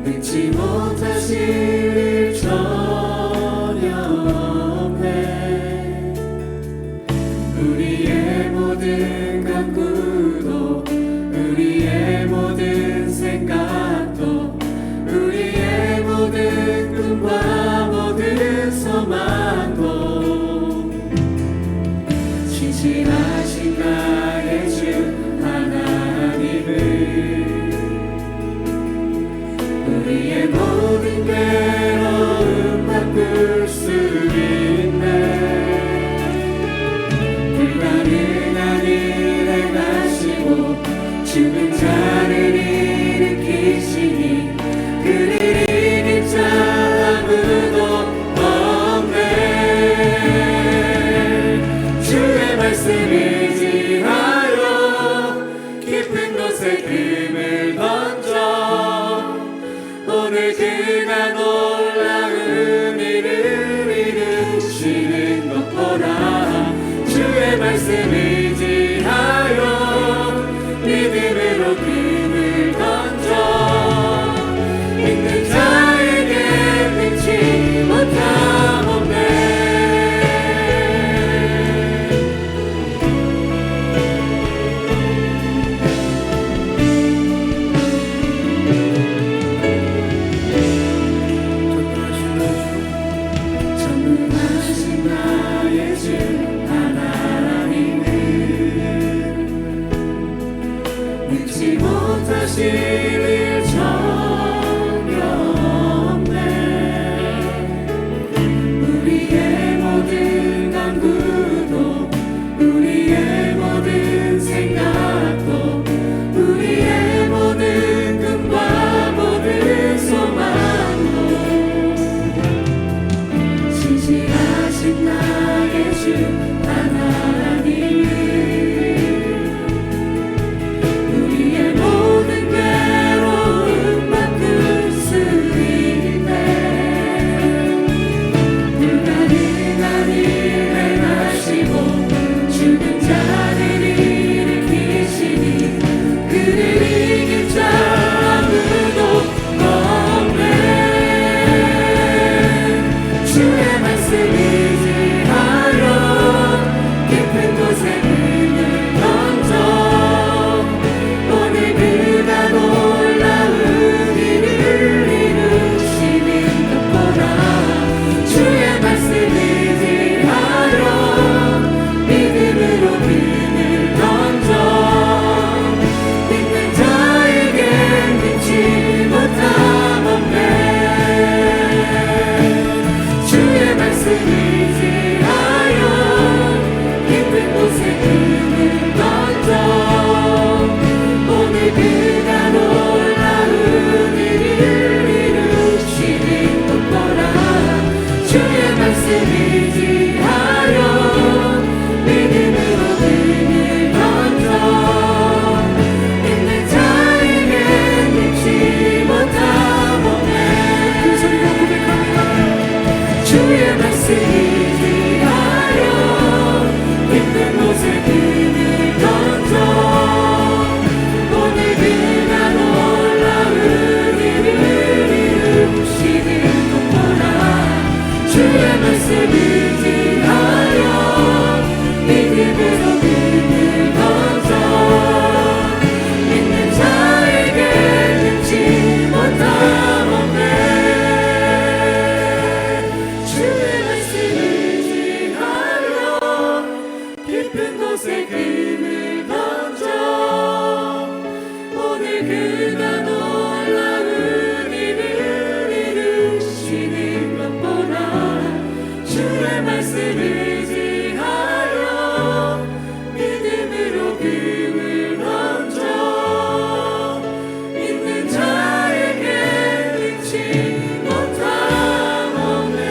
능치 못하실 일 전혀 없네. 우리의 모든 간구도 우리의 모든 생각도 우리의 모든 꿈과 모든 소망도 신실하신 나의 주 하나님을 우리의 모든 괴로움 바꿀 수 있네. 불가능한 일을 행하시고 죽은 자를 일으키시니 그를 이길 자 아무도 없네. 주의 말씀 의지하여 깊은 곳에 금을 던져 오늘 그가 놀라운 일을 이루시는 것 보라. 주의 말씀 의지하여 믿음으로 금을 던져 믿는 자에게 능치 못함 없네. 전능하신 나의 주 하나님은 능치 못하실 일 전혀 없네. 우리의 모든 간구도 우리의 모든 생각도 우리의 모든 꿈과 모든 소망도 신실하신 나의 주 하나님은 우리의 모든 괴로움 바꿀 수 있네. 불가능한 일 행하시고 죽은 자를 일으키시니 그를 이길 자 아무도 없네. 주의 말씀 의지하여 깊은 곳에 금을 던져 오늘 그가 놀라운 일을 이루시는 것 보라. 주의 말씀 의지하여 믿음으로 금을 던져 믿는 자에게 능치 못함 없네. 주의 말씀 의지하여 깊은 곳에 금을 던져 오늘 그가 놀라운 일을 이루시는 것 보라. 주의 말씀 의지하여 믿음으로 금을 던져 믿는 자에게 능치 못함 없네. 큰 소리로 고백합니다. 주의 말씀 의지하여 깊은 곳에 금을 던져 오늘 그가 놀라운 일을 이루시는 것 보라. 주의 말씀 의지하여 믿음으로 금을 던져 믿는 자에게 능치 못함 없네. 주의 말씀 의지하여 깊은 곳에 금을 던져 오늘 그가 놀라운 일을 이루시는 것 보라. 주의 말씀 의지하여 믿음으로 금을 던져 믿는 자에게 능치 못함 없네.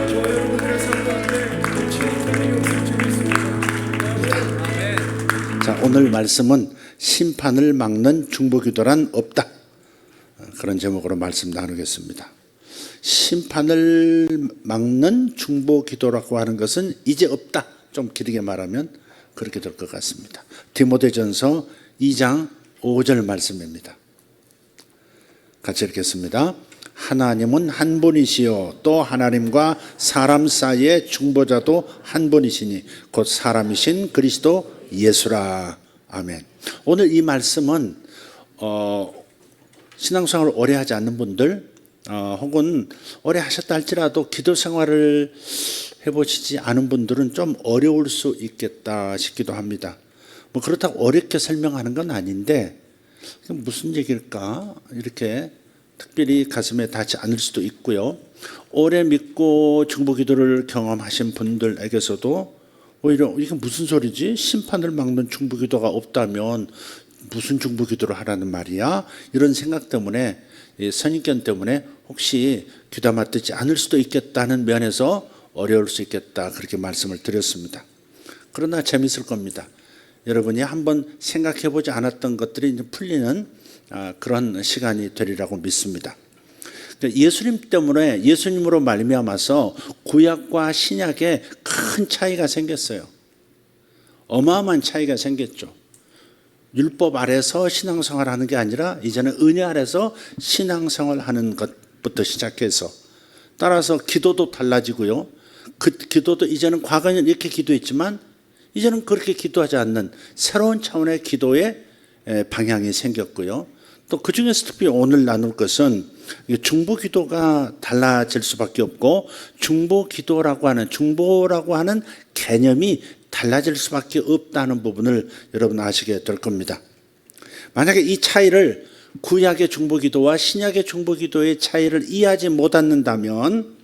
저 여러분들의 삶 가운데 치유되는 역사를 주겠습니다. 자, 오늘 말씀은 심판을 막는 중보기도란 없다. 그런 제목으로 말씀 나누겠습니다. 심판을 막는 중보기도라고 하는 것은 이제 없다. 좀 길게 말하면 그렇게 될 것 같습니다. 디모데전서 2장 5절 말씀입니다. 같이 읽겠습니다. 하나님은 한 분이시요 또 하나님과 사람 사이의 중보자도 한 분이시니 곧 사람이신 그리스도 예수라. 아멘. 오늘 이 말씀은 신앙생활을 오래 하지 않는 분들 혹은 오래 하셨다 할지라도 기도 생활을 해보시지 않은 분들은 좀 어려울 수 있겠다 싶기도 합니다. 뭐 그렇다고 어렵게 설명하는 건 아닌데 무슨 얘기일까 이렇게 특별히 가슴에 닿지 않을 수도 있고요. 오래 믿고 중보기도를 경험하신 분들에게서도 오히려 이게 무슨 소리지? 심판을 막는 중보기도가 없다면 무슨 중보기도를 하라는 말이야? 이런 생각 때문에 선입견 때문에 혹시 귀담아 듣지 않을 수도 있겠다는 면에서 어려울 수 있겠다 그렇게 말씀을 드렸습니다. 그러나 재밌을 겁니다. 여러분이 한번 생각해보지 않았던 것들이 이제 풀리는 그런 시간이 되리라고 믿습니다. 예수님 때문에 예수님으로 말미암아서 구약과 신약에 큰 차이가 생겼어요. 어마어마한 차이가 생겼죠. 율법 아래서 신앙생활하는 게 아니라 이제는 은혜 아래서 신앙생활하는 것부터 시작해서 따라서 기도도 달라지고요. 그 기도도 이제는 과거에는 이렇게 기도했지만 이제는 그렇게 기도하지 않는 새로운 차원의 기도의 방향이 생겼고요. 또 그중에서 특히 오늘 나눌 것은 중보기도가 달라질 수밖에 없고 중보라고 하는 개념이 달라질 수밖에 없다는 부분을 여러분 아시게 될 겁니다. 만약에 이 차이를 구약의 중보기도와 신약의 중보기도의 차이를 이해하지 못한다면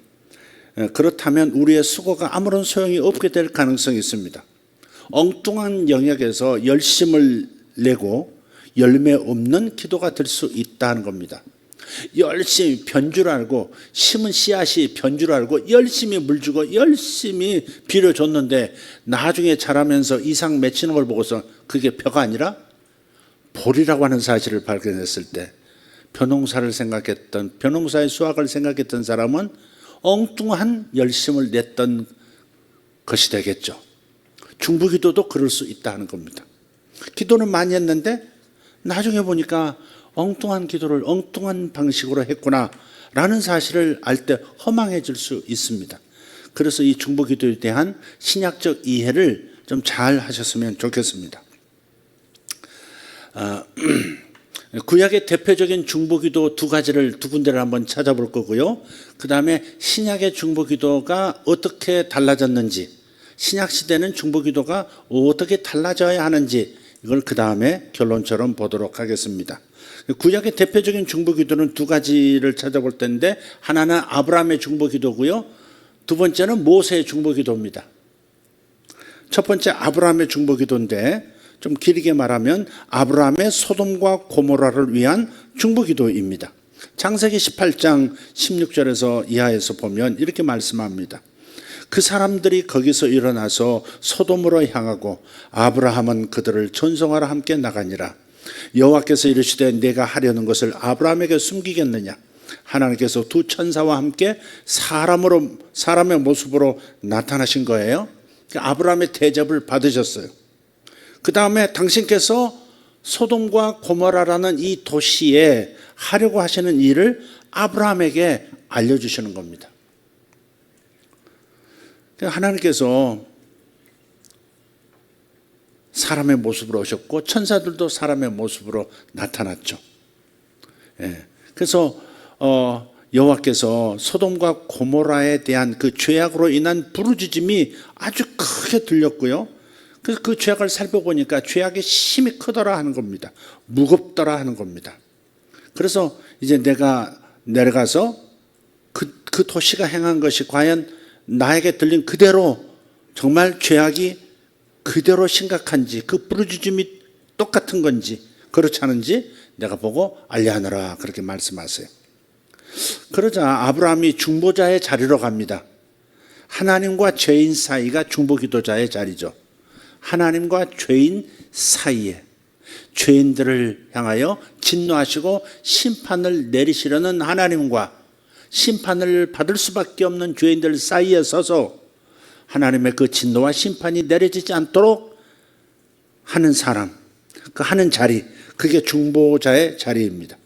그렇다면 우리의 수고가 아무런 소용이 없게 될 가능성이 있습니다. 엉뚱한 영역에서 열심을 내고 열매 없는 기도가 될 수 있다는 겁니다. 열심히 변줄 알고 심은 씨앗이 변줄 알고 열심히 물 주고 열심히 비료 줬는데 나중에 자라면서 이상 맺히는 걸 보고서 그게 벼가 아니라 볼이라고 하는 사실을 발견했을 때 벼농사의 수확을 생각했던 사람은 엉뚱한 열심을 냈던 것이 되겠죠. 중보기도도 그럴 수 있다는 겁니다. 기도는 많이 했는데 나중에 보니까 엉뚱한 기도를 엉뚱한 방식으로 했구나 라는 사실을 알 때 허망해질 수 있습니다. 그래서 이 중보기도에 대한 신약적 이해를 좀 잘 하셨으면 좋겠습니다. 구약의 대표적인 중보기도 두 군데를 한번 찾아볼 거고요. 그 다음에 신약의 중보기도가 어떻게 달라졌는지, 신약 시대는 중보기도가 어떻게 달라져야 하는지 이걸 그 다음에 결론처럼 보도록 하겠습니다. 구약의 대표적인 중보기도는 두 가지를 찾아볼 텐데 하나는 아브라함의 중보기도고요. 두 번째는 모세의 중보기도입니다. 첫 번째 아브라함의 중보기도인데 좀 길게 말하면 아브라함의 소돔과 고모라를 위한 중보기도입니다. 창세기 18장 16절에서 이하에서 보면 이렇게 말씀합니다. 그 사람들이 거기서 일어나서 소돔으로 향하고 아브라함은 그들을 전송하러 함께 나가니라. 여호와께서 이르시되 내가 하려는 것을 아브라함에게 숨기겠느냐. 하나님께서 두 천사와 함께 사람의 모습으로 나타나신 거예요. 아브라함의 대접을 받으셨어요. 그 다음에 당신께서 소돔과 고모라라는 이 도시에 하려고 하시는 일을 아브라함에게 알려주시는 겁니다. 하나님께서 사람의 모습으로 오셨고 천사들도 사람의 모습으로 나타났죠. 그래서 여호와께서 소돔과 고모라에 대한 그 죄악으로 인한 부르짖음이 아주 크게 들렸고요. 그래서 그 죄악을 살펴보니까 죄악이 심히 크더라 하는 겁니다. 무겁더라 하는 겁니다. 그래서 이제 내가 내려가서 그 도시가 행한 것이 과연 나에게 들린 그대로 정말 죄악이 그대로 심각한지 그 부르짖음이 똑같은 건지 그렇지 않은지 내가 보고 알려하노라 그렇게 말씀하세요. 그러자 아브라함이 중보자의 자리로 갑니다. 하나님과 죄인 사이가 중보기도자의 자리죠. 하나님과 죄인 사이에 죄인들을 향하여 진노하시고 심판을 내리시려는 하나님과 심판을 받을 수밖에 없는 죄인들 사이에 서서 하나님의 그 진노와 심판이 내려지지 않도록 하는 사람, 그 하는 자리, 그게 중보자의 자리입니다.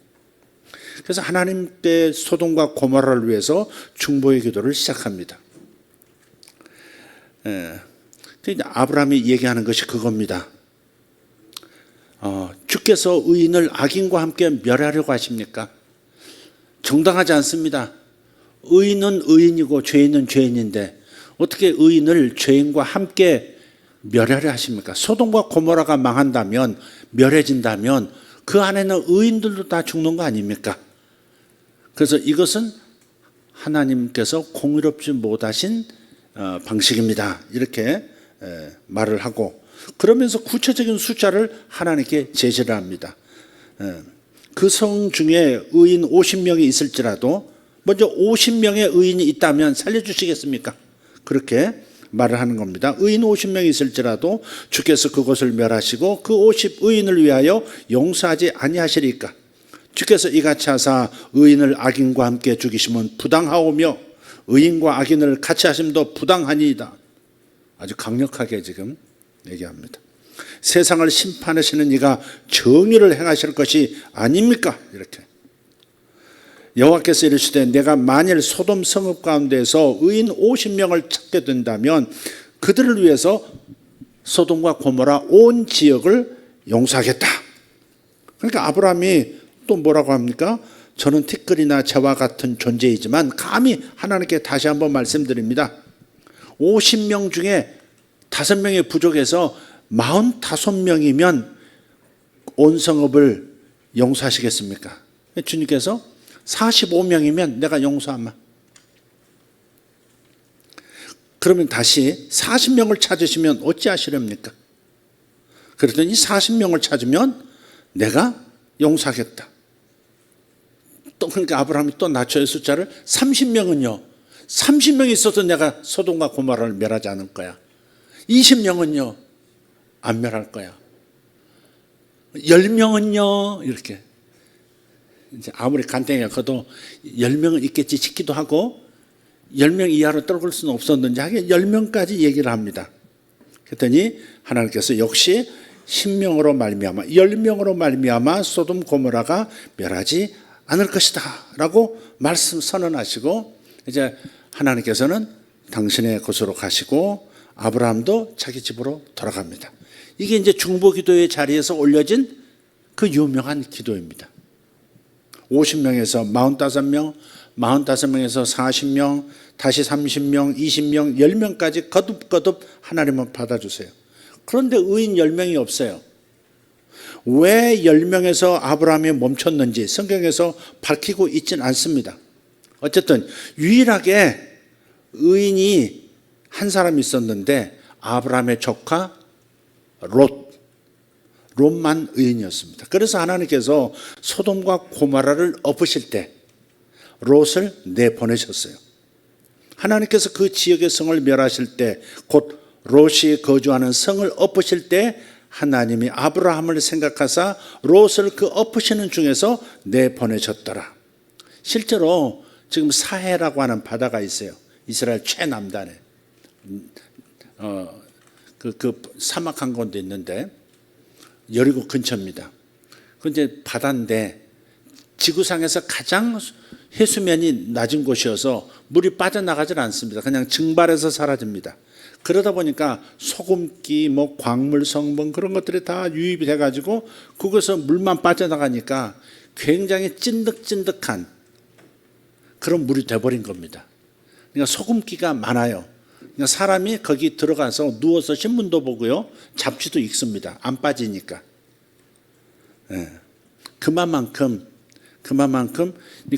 그래서 하나님께 소돔과 고모라를 위해서 중보의 기도를 시작합니다. 아브라함이 얘기하는 것이 그겁니다. 주께서 의인을 악인과 함께 멸하려고 하십니까? 정당하지 않습니다. 의인은 의인이고 죄인은 죄인인데 어떻게 의인을 죄인과 함께 멸하려 하십니까? 소돔과 고모라가 망한다면, 멸해진다면 그 안에는 의인들도 다 죽는 거 아닙니까? 그래서 이것은 하나님께서 공의롭지 못하신 방식입니다. 이렇게 말을 하고, 그러면서 구체적인 숫자를 하나님께 제시를 합니다. 그 성 중에 의인 50명이 있을지라도 먼저 50명의 의인이 있다면 살려주시겠습니까? 그렇게 말을 하는 겁니다. 의인 50명이 있을지라도 주께서 그곳을 멸하시고 그 50 의인을 위하여 용서하지 아니하시리까? 주께서 이같이 하사 의인을 악인과 함께 죽이시면 부당하오며 의인과 악인을 같이 하심도 부당하니이다. 아주 강력하게 지금 얘기합니다. 세상을 심판하시는 이가 정의를 행하실 것이 아닙니까? 이렇게. 여호와께서 이르시되 내가 만일 소돔 성읍 가운데서 의인 50명을 찾게 된다면 그들을 위해서 소돔과 고모라 온 지역을 용서하겠다. 그러니까 아브라함이 또 뭐라고 합니까? 저는 티끌이나 재와 같은 존재이지만 감히 하나님께 다시 한번 말씀드립니다. 50명 중에 5명이 부족해서 45명이면 온 성읍을 용서하시겠습니까? 주님께서 45명이면 내가 용서하마. 그러면 다시 40명을 찾으시면 어찌하시렵니까? 그랬더니 40명을 찾으면 내가 용서하겠다. 또 그러니까 아브라함이 또 낮춰요. 숫자를 30명은요. 30명이 있어도 내가 소돔과 고모라를 멸하지 않을 거야. 20명은요. 안 멸할 거야. 10명은요. 이렇게. 이제 아무리 간땡이가 커도 10명은 있겠지 싶기도 하고 10명 이하로 떨굴 수는 없었는지 하긴 10명까지 얘기를 합니다. 그랬더니 하나님께서 역시 10명으로 말미암아 10명으로 말미암아 소돔 고모라가 멸하지 않을 것이다 라고 말씀 선언하시고 이제 하나님께서는 당신의 곳으로 가시고 아브라함도 자기 집으로 돌아갑니다. 이게 이제 중보기도의 자리에서 올려진 그 유명한 기도입니다. 50명에서 45명, 45명에서 40명, 다시 30명, 20명, 10명까지 거듭거듭 하나님은 받아주세요. 그런데 의인 10명이 없어요. 왜 10명에서 아브라함이 멈췄는지 성경에서 밝히고 있지는 않습니다. 어쨌든 유일하게 의인이 한 사람 있었는데 아브라함의 조카 롯만 의인이었습니다. 그래서 하나님께서 소돔과 고모라를 엎으실 때 롯을 내보내셨어요. 하나님께서 그 지역의 성을 멸하실 때 곧 롯이 거주하는 성을 엎으실 때 하나님이 아브라함을 생각하사 롯을 그 엎으시는 중에서 내보내셨더라. 실제로 지금 사해라고 하는 바다가 있어요. 이스라엘 최남단에 그 사막 한 곳도 있는데 여리고 근처입니다. 그 이제 바다인데 지구상에서 가장 해수면이 낮은 곳이어서 물이 빠져나가질 않습니다. 그냥 증발해서 사라집니다. 그러다 보니까 소금기, 뭐 광물 성분 그런 것들이 다 유입이 돼가지고 그것에서 물만 빠져나가니까 굉장히 찐득찐득한 그런 물이 돼버린 겁니다. 그러니까 소금기가 많아요. 그러니까 사람이 거기 들어가서 누워서 신문도 보고요, 잡지도 읽습니다. 안 빠지니까. 그만큼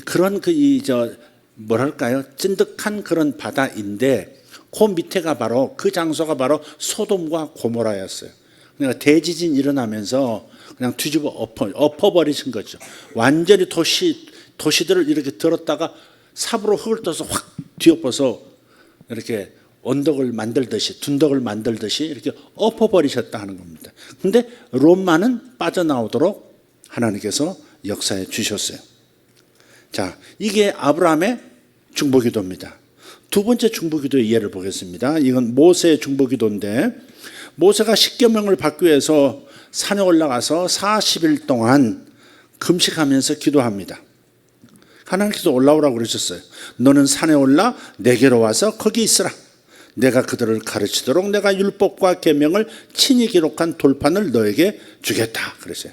그런 뭐랄까요, 찐득한 그런 바다인데 그 밑에가 바로 그 장소가 바로 소돔과 고모라였어요. 그러니까 대지진 일어나면서 그냥 뒤집어 엎어버리신 거죠. 완전히 도시들을 이렇게 들었다가 삽으로 흙을 떠서 확 뒤엎어서 이렇게 언덕을 만들듯이 둔덕을 만들듯이 이렇게 엎어버리셨다 하는 겁니다. 근데 롯만은 빠져나오도록 하나님께서 역사해 주셨어요. 자, 이게 아브라함의 중보기도입니다. 두 번째 중보기도의 예를 보겠습니다. 이건 모세의 중보기도인데 모세가 십계명을 받기 위해서 산에 올라가서 40일 동안 금식하면서 기도합니다. 하나님께서 올라오라고 그러셨어요. 너는 산에 올라 내게로 와서 거기 있으라. 내가 그들을 가르치도록 내가 율법과 계명을 친히 기록한 돌판을 너에게 주겠다 그랬어요.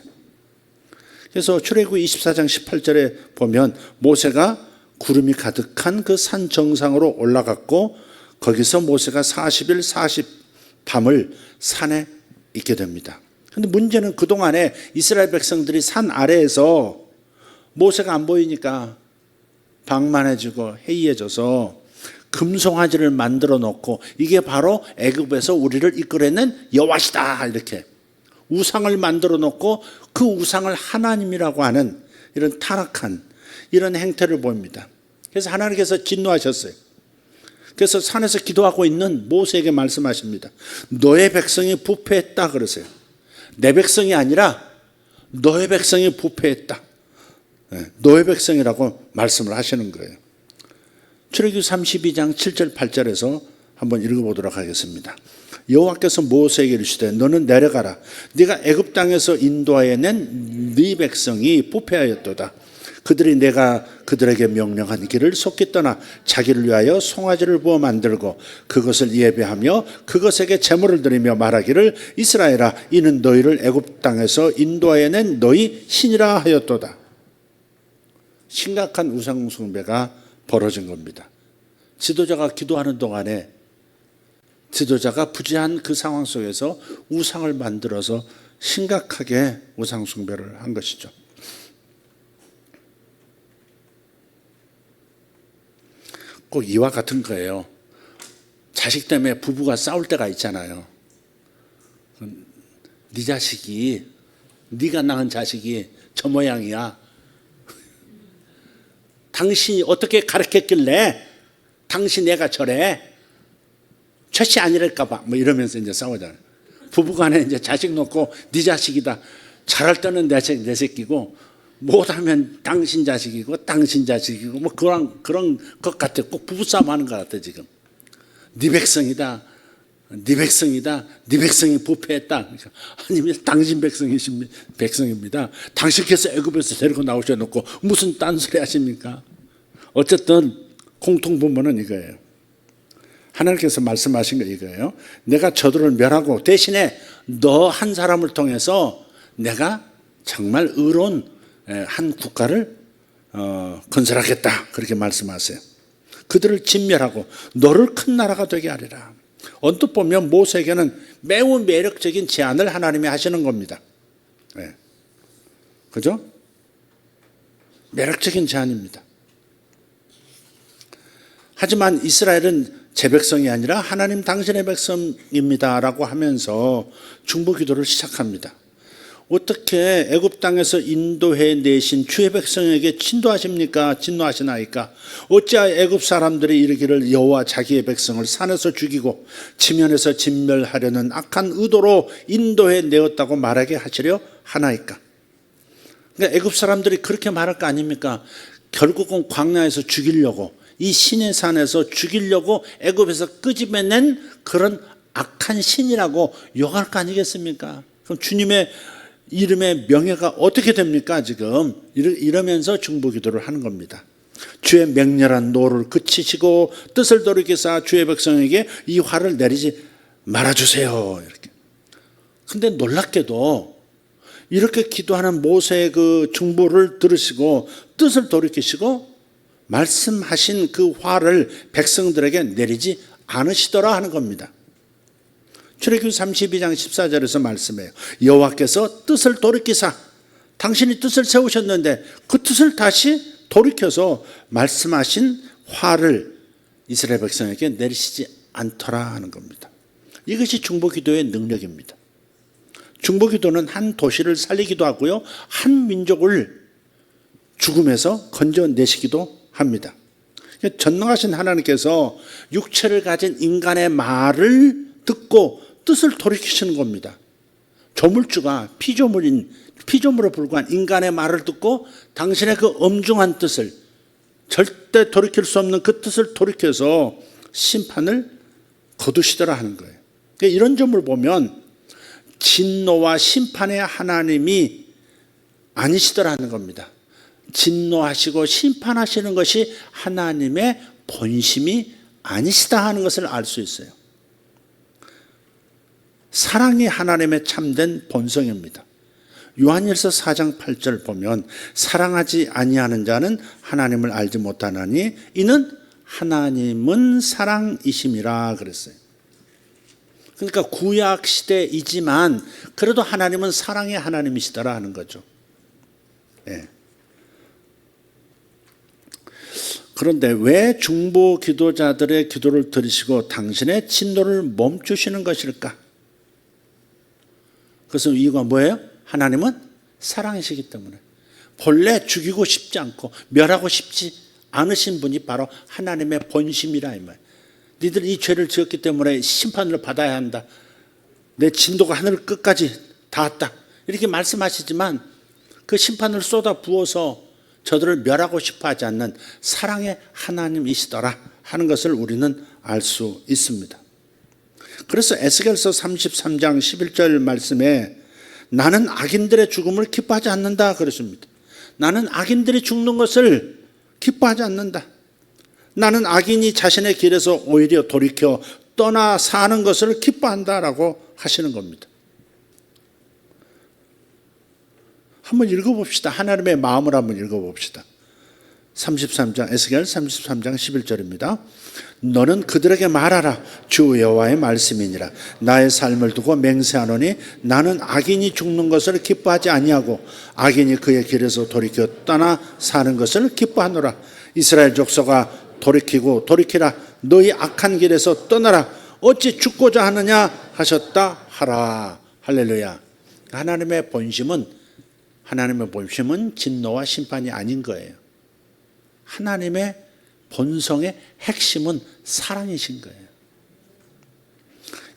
그래서 출애굽기 24장 18절에 보면 모세가 구름이 가득한 그 산 정상으로 올라갔고 거기서 모세가 40일 40밤을 산에 있게 됩니다. 그런데 문제는 그동안에 이스라엘 백성들이 산 아래에서 모세가 안 보이니까 방만해지고 해이해져서 금송아지를 만들어 놓고 이게 바로 애굽에서 우리를 이끌어낸 여호와시다 이렇게 우상을 만들어 놓고 그 우상을 하나님이라고 하는 이런 타락한 이런 행태를 보입니다. 그래서 하나님께서 진노하셨어요. 그래서 산에서 기도하고 있는 모세에게 말씀하십니다. 너의 백성이 부패했다 그러세요. 내 백성이 아니라 너의 백성이 부패했다. 너의 백성이라고 말씀을 하시는 거예요. 출애굽기 32장 7절 8절에서 한번 읽어보도록 하겠습니다. 여호와께서 모세에게 이르시되 너는 내려가라. 네가 애굽 땅에서 인도하여 낸 네 백성이 부패하였도다. 그들이 내가 그들에게 명령한 길을 속히 떠나 자기를 위하여 송아지를 부어 만들고 그것을 예배하며 그것에게 제물을 드리며 말하기를 이스라엘아 이는 너희를 애굽 땅에서 인도하여 낸 너희 신이라 하였도다. 심각한 우상 숭배가 벌어진 겁니다. 지도자가 기도하는 동안에 지도자가 부재한 그 상황 속에서 우상을 만들어서 심각하게 우상 숭배를 한 것이죠. 꼭 이와 같은 거예요. 자식 때문에 부부가 싸울 때가 있잖아요. 네 자식이 네가 낳은 자식이 저 모양이야. 당신이 어떻게 가르쳤길래 당신 애가 저래? 첫이 아니랄까 봐. 뭐 이러면서 이제 싸우잖아요. 부부간에 이제 자식 놓고 네 자식이다. 잘할 때는 내 새끼고 못하면 당신 자식이고 당신 자식이고 뭐 그런 것 같아. 꼭 부부싸움 하는 것 같아 지금. 네 백성이다. 네 백성이다. 네 백성이 부패했다. 아니면 당신 백성입니다. 당신께서 애굽에서 데리고 나오셔놓고 무슨 딴소리 하십니까? 어쨌든 공통분모는 이거예요. 하나님께서 말씀하신 거 이거예요. 내가 저들을 멸하고 대신에 너 한 사람을 통해서 내가 정말 의로운 한 국가를 건설하겠다. 그렇게 말씀하세요. 그들을 진멸하고 너를 큰 나라가 되게 하리라. 언뜻 보면 모세에게는 매우 매력적인 제안을 하나님이 하시는 겁니다. 네. 그죠? 매력적인 제안입니다. 하지만 이스라엘은 제 백성이 아니라 하나님 당신의 백성입니다라고 하면서 중보 기도를 시작합니다. 어떻게 애굽 땅에서 인도해 내신 주의 백성에게 진도하십니까? 진노하시나이까? 어찌하여 애굽 사람들이 이르기를 여호와 자기의 백성을 산에서 죽이고 지면에서 진멸하려는 악한 의도로 인도해 내었다고 말하게 하시려 하나이까? 그러니까 애굽 사람들이 그렇게 말할 거 아닙니까? 결국은 광야에서 죽이려고 이 신의 산에서 죽이려고 애굽에서 끄집어낸 그런 악한 신이라고 욕할 거 아니겠습니까? 그럼 주님의 이름의 명예가 어떻게 됩니까 지금? 이러면서 중보기도를 하는 겁니다. 주의 맹렬한 노를 그치시고 뜻을 돌이키사 주의 백성에게 이 화를 내리지 말아주세요. 이렇게. 근데 놀랍게도 이렇게 기도하는 모세의 그 중보를 들으시고 뜻을 돌이키시고 말씀하신 그 화를 백성들에게 내리지 않으시더라 하는 겁니다. 출애굽기 32장 14절에서 말씀해요. 여호와께서 뜻을 돌이키사 당신이 뜻을 세우셨는데 그 뜻을 다시 돌이켜서 말씀하신 화를 이스라엘 백성에게 내리시지 않더라 하는 겁니다. 이것이 중보기도의 능력입니다. 중보기도는 한 도시를 살리기도 하고요. 한 민족을 죽음에서 건져내시기도 합니다. 전능하신 하나님께서 육체를 가진 인간의 말을 듣고 뜻을 돌이키시는 겁니다. 조물주가 피조물에 불과한 인간의 말을 듣고 당신의 그 엄중한 뜻을 절대 돌이킬 수 없는 그 뜻을 돌이켜서 심판을 거두시더라 하는 거예요. 이런 점을 보면 진노와 심판의 하나님이 아니시더라는 겁니다. 진노하시고 심판하시는 것이 하나님의 본심이 아니시다 하는 것을 알 수 있어요. 사랑이 하나님의 참된 본성입니다. 요한일서 4장 8절 보면 사랑하지 아니하는 자는 하나님을 알지 못하나니 이는 하나님은 사랑이심이라 그랬어요. 그러니까 구약 시대이지만 그래도 하나님은 사랑의 하나님이시더라 하는 거죠. 예. 그런데 왜 중보 기도자들의 기도를 들으시고 당신의 진노를 멈추시는 것일까? 그래서 이유가 뭐예요? 하나님은 사랑이시기 때문에. 본래 죽이고 싶지 않고 멸하고 싶지 않으신 분이 바로 하나님의 본심이라 이 말. 니들 이 죄를 지었기 때문에 심판을 받아야 한다. 내 진도가 하늘 끝까지 닿았다. 이렇게 말씀하시지만 그 심판을 쏟아 부어서 저들을 멸하고 싶어 하지 않는 사랑의 하나님이시더라 하는 것을 우리는 알 수 있습니다. 그래서 에스겔서 33장 11절 말씀에 나는 악인들의 죽음을 기뻐하지 않는다 그랬습니다. 나는 악인들이 죽는 것을 기뻐하지 않는다. 나는 악인이 자신의 길에서 오히려 돌이켜 떠나 사는 것을 기뻐한다라고 하시는 겁니다. 한번 읽어봅시다. 하나님의 마음을 한번 읽어봅시다. 33장 에스겔 33장 11절입니다. 너는 그들에게 말하라. 주 여호와의 말씀이니라. 나의 삶을 두고 맹세하노니 나는 악인이 죽는 것을 기뻐하지 아니하고 악인이 그의 길에서 돌이켜 떠나 사는 것을 기뻐하노라. 이스라엘 족속아 돌이키라. 너희 악한 길에서 떠나라. 어찌 죽고자 하느냐 하셨다 하라. 할렐루야. 하나님의 본심은 진노와 심판이 아닌 거예요. 하나님의 본성의 핵심은 사랑이신 거예요.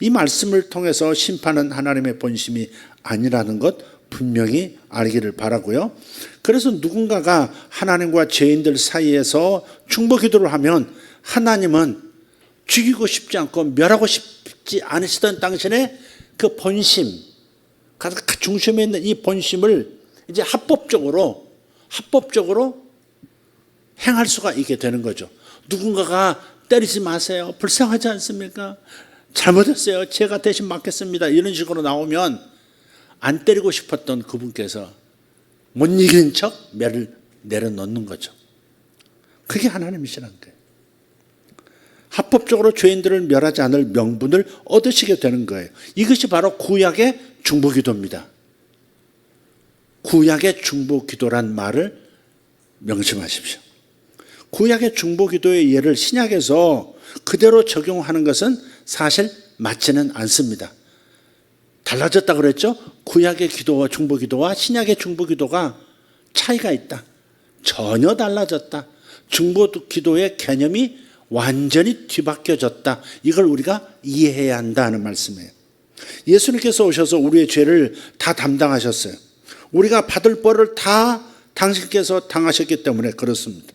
이 말씀을 통해서 심판은 하나님의 본심이 아니라는 것 분명히 알기를 바라고요. 그래서 누군가가 하나님과 죄인들 사이에서 중보 기도를 하면 하나님은 죽이고 싶지 않고 멸하고 싶지 않으시던 당신의 그 본심, 가장 중심에 있는 이 본심을 이제 합법적으로 행할 수가 있게 되는 거죠. 누군가가 때리지 마세요. 불쌍하지 않습니까? 잘못했어요. 제가 대신 맡겠습니다. 이런 식으로 나오면 안 때리고 싶었던 그분께서 못 이긴 척 매를 내려놓는 거죠. 그게 하나님이시라는 거예요. 합법적으로 죄인들을 멸하지 않을 명분을 얻으시게 되는 거예요. 이것이 바로 구약의 중보기도입니다. 구약의 중보기도란 말을 명심하십시오. 구약의 중보기도의 예를 신약에서 그대로 적용하는 것은 사실 맞지는 않습니다. 달라졌다 그랬죠? 구약의 기도와 중보기도와 신약의 중보기도가 차이가 있다. 전혀 달라졌다. 중보기도의 개념이 완전히 뒤바뀌어졌다. 이걸 우리가 이해해야 한다는 말씀이에요. 예수님께서 오셔서 우리의 죄를 다 담당하셨어요. 우리가 받을 벌을 다 당신께서 당하셨기 때문에 그렇습니다.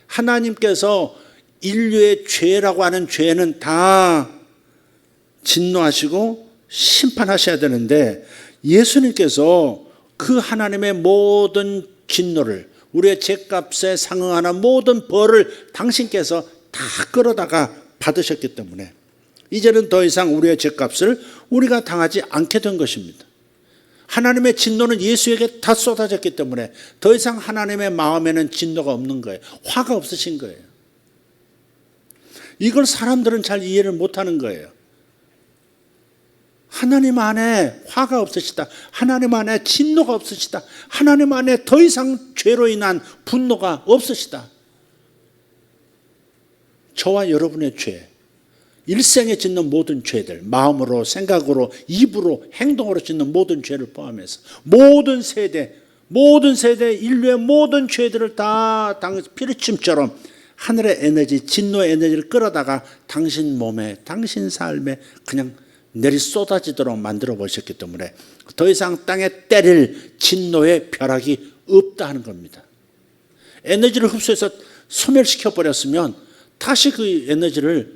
하나님께서 인류의 죄라고 하는 죄는 다 진노하시고 심판하셔야 되는데 예수님께서 그 하나님의 모든 진노를 우리의 죄값에 상응하는 모든 벌을 당신께서 다 끌어다가 받으셨기 때문에 이제는 더 이상 우리의 죄값을 우리가 당하지 않게 된 것입니다. 하나님의 진노는 예수에게 다 쏟아졌기 때문에 더 이상 하나님의 마음에는 진노가 없는 거예요. 화가 없으신 거예요. 이걸 사람들은 잘 이해를 못하는 거예요. 하나님 안에 화가 없으시다. 하나님 안에 진노가 없으시다. 하나님 안에 더 이상 죄로 인한 분노가 없으시다. 저와 여러분의 죄, 일생에 짓는 모든 죄들, 마음으로, 생각으로, 입으로, 행동으로 짓는 모든 죄를 포함해서 모든 세대 인류의 모든 죄들을 다 피리침처럼 하늘의 에너지, 진노의 에너지를 끌어다가 당신 몸에, 당신 삶에 그냥 내리 쏟아지도록 만들어 보셨기 때문에 더 이상 땅에 때릴 진노의 벼락이 없다 하는 겁니다. 에너지를 흡수해서 소멸시켜 버렸으면 다시 그 에너지를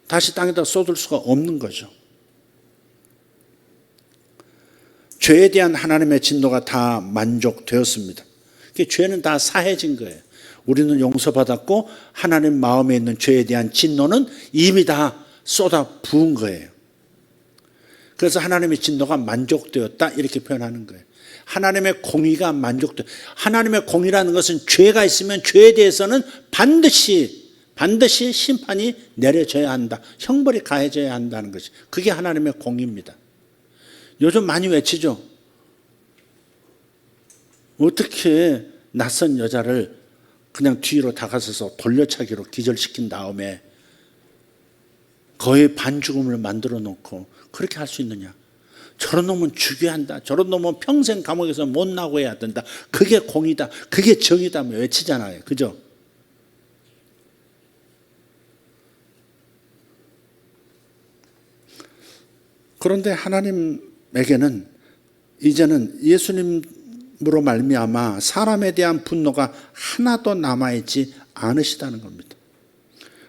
다시 땅에다 쏟을 수가 없는 거죠. 죄에 대한 하나님의 진노가 다 만족되었습니다. 죄는 다 사해진 거예요. 우리는 용서받았고 하나님 마음에 있는 죄에 대한 진노는 이미 다 쏟아 부은 거예요. 그래서 하나님의 진노가 만족되었다 이렇게 표현하는 거예요. 하나님의 공의가 만족돼. 하나님의 공의라는 것은 죄가 있으면 죄에 대해서는 반드시 심판이 내려져야 한다. 형벌이 가해져야 한다는 것이. 그게 하나님의 공의입니다. 요즘 많이 외치죠. 어떻게 낯선 여자를 그냥 뒤로 다가서서 돌려차기로 기절시킨 다음에 거의 반죽음을 만들어 놓고 그렇게 할 수 있느냐. 저런 놈은 죽여야 한다. 저런 놈은 평생 감옥에서 못 나고 해야 된다. 그게 공의다. 그게 정의다. 외치잖아요. 그죠? 그런데 하나님에게는 이제는 예수님으로 말미암아 사람에 대한 분노가 하나도 남아있지 않으시다는 겁니다.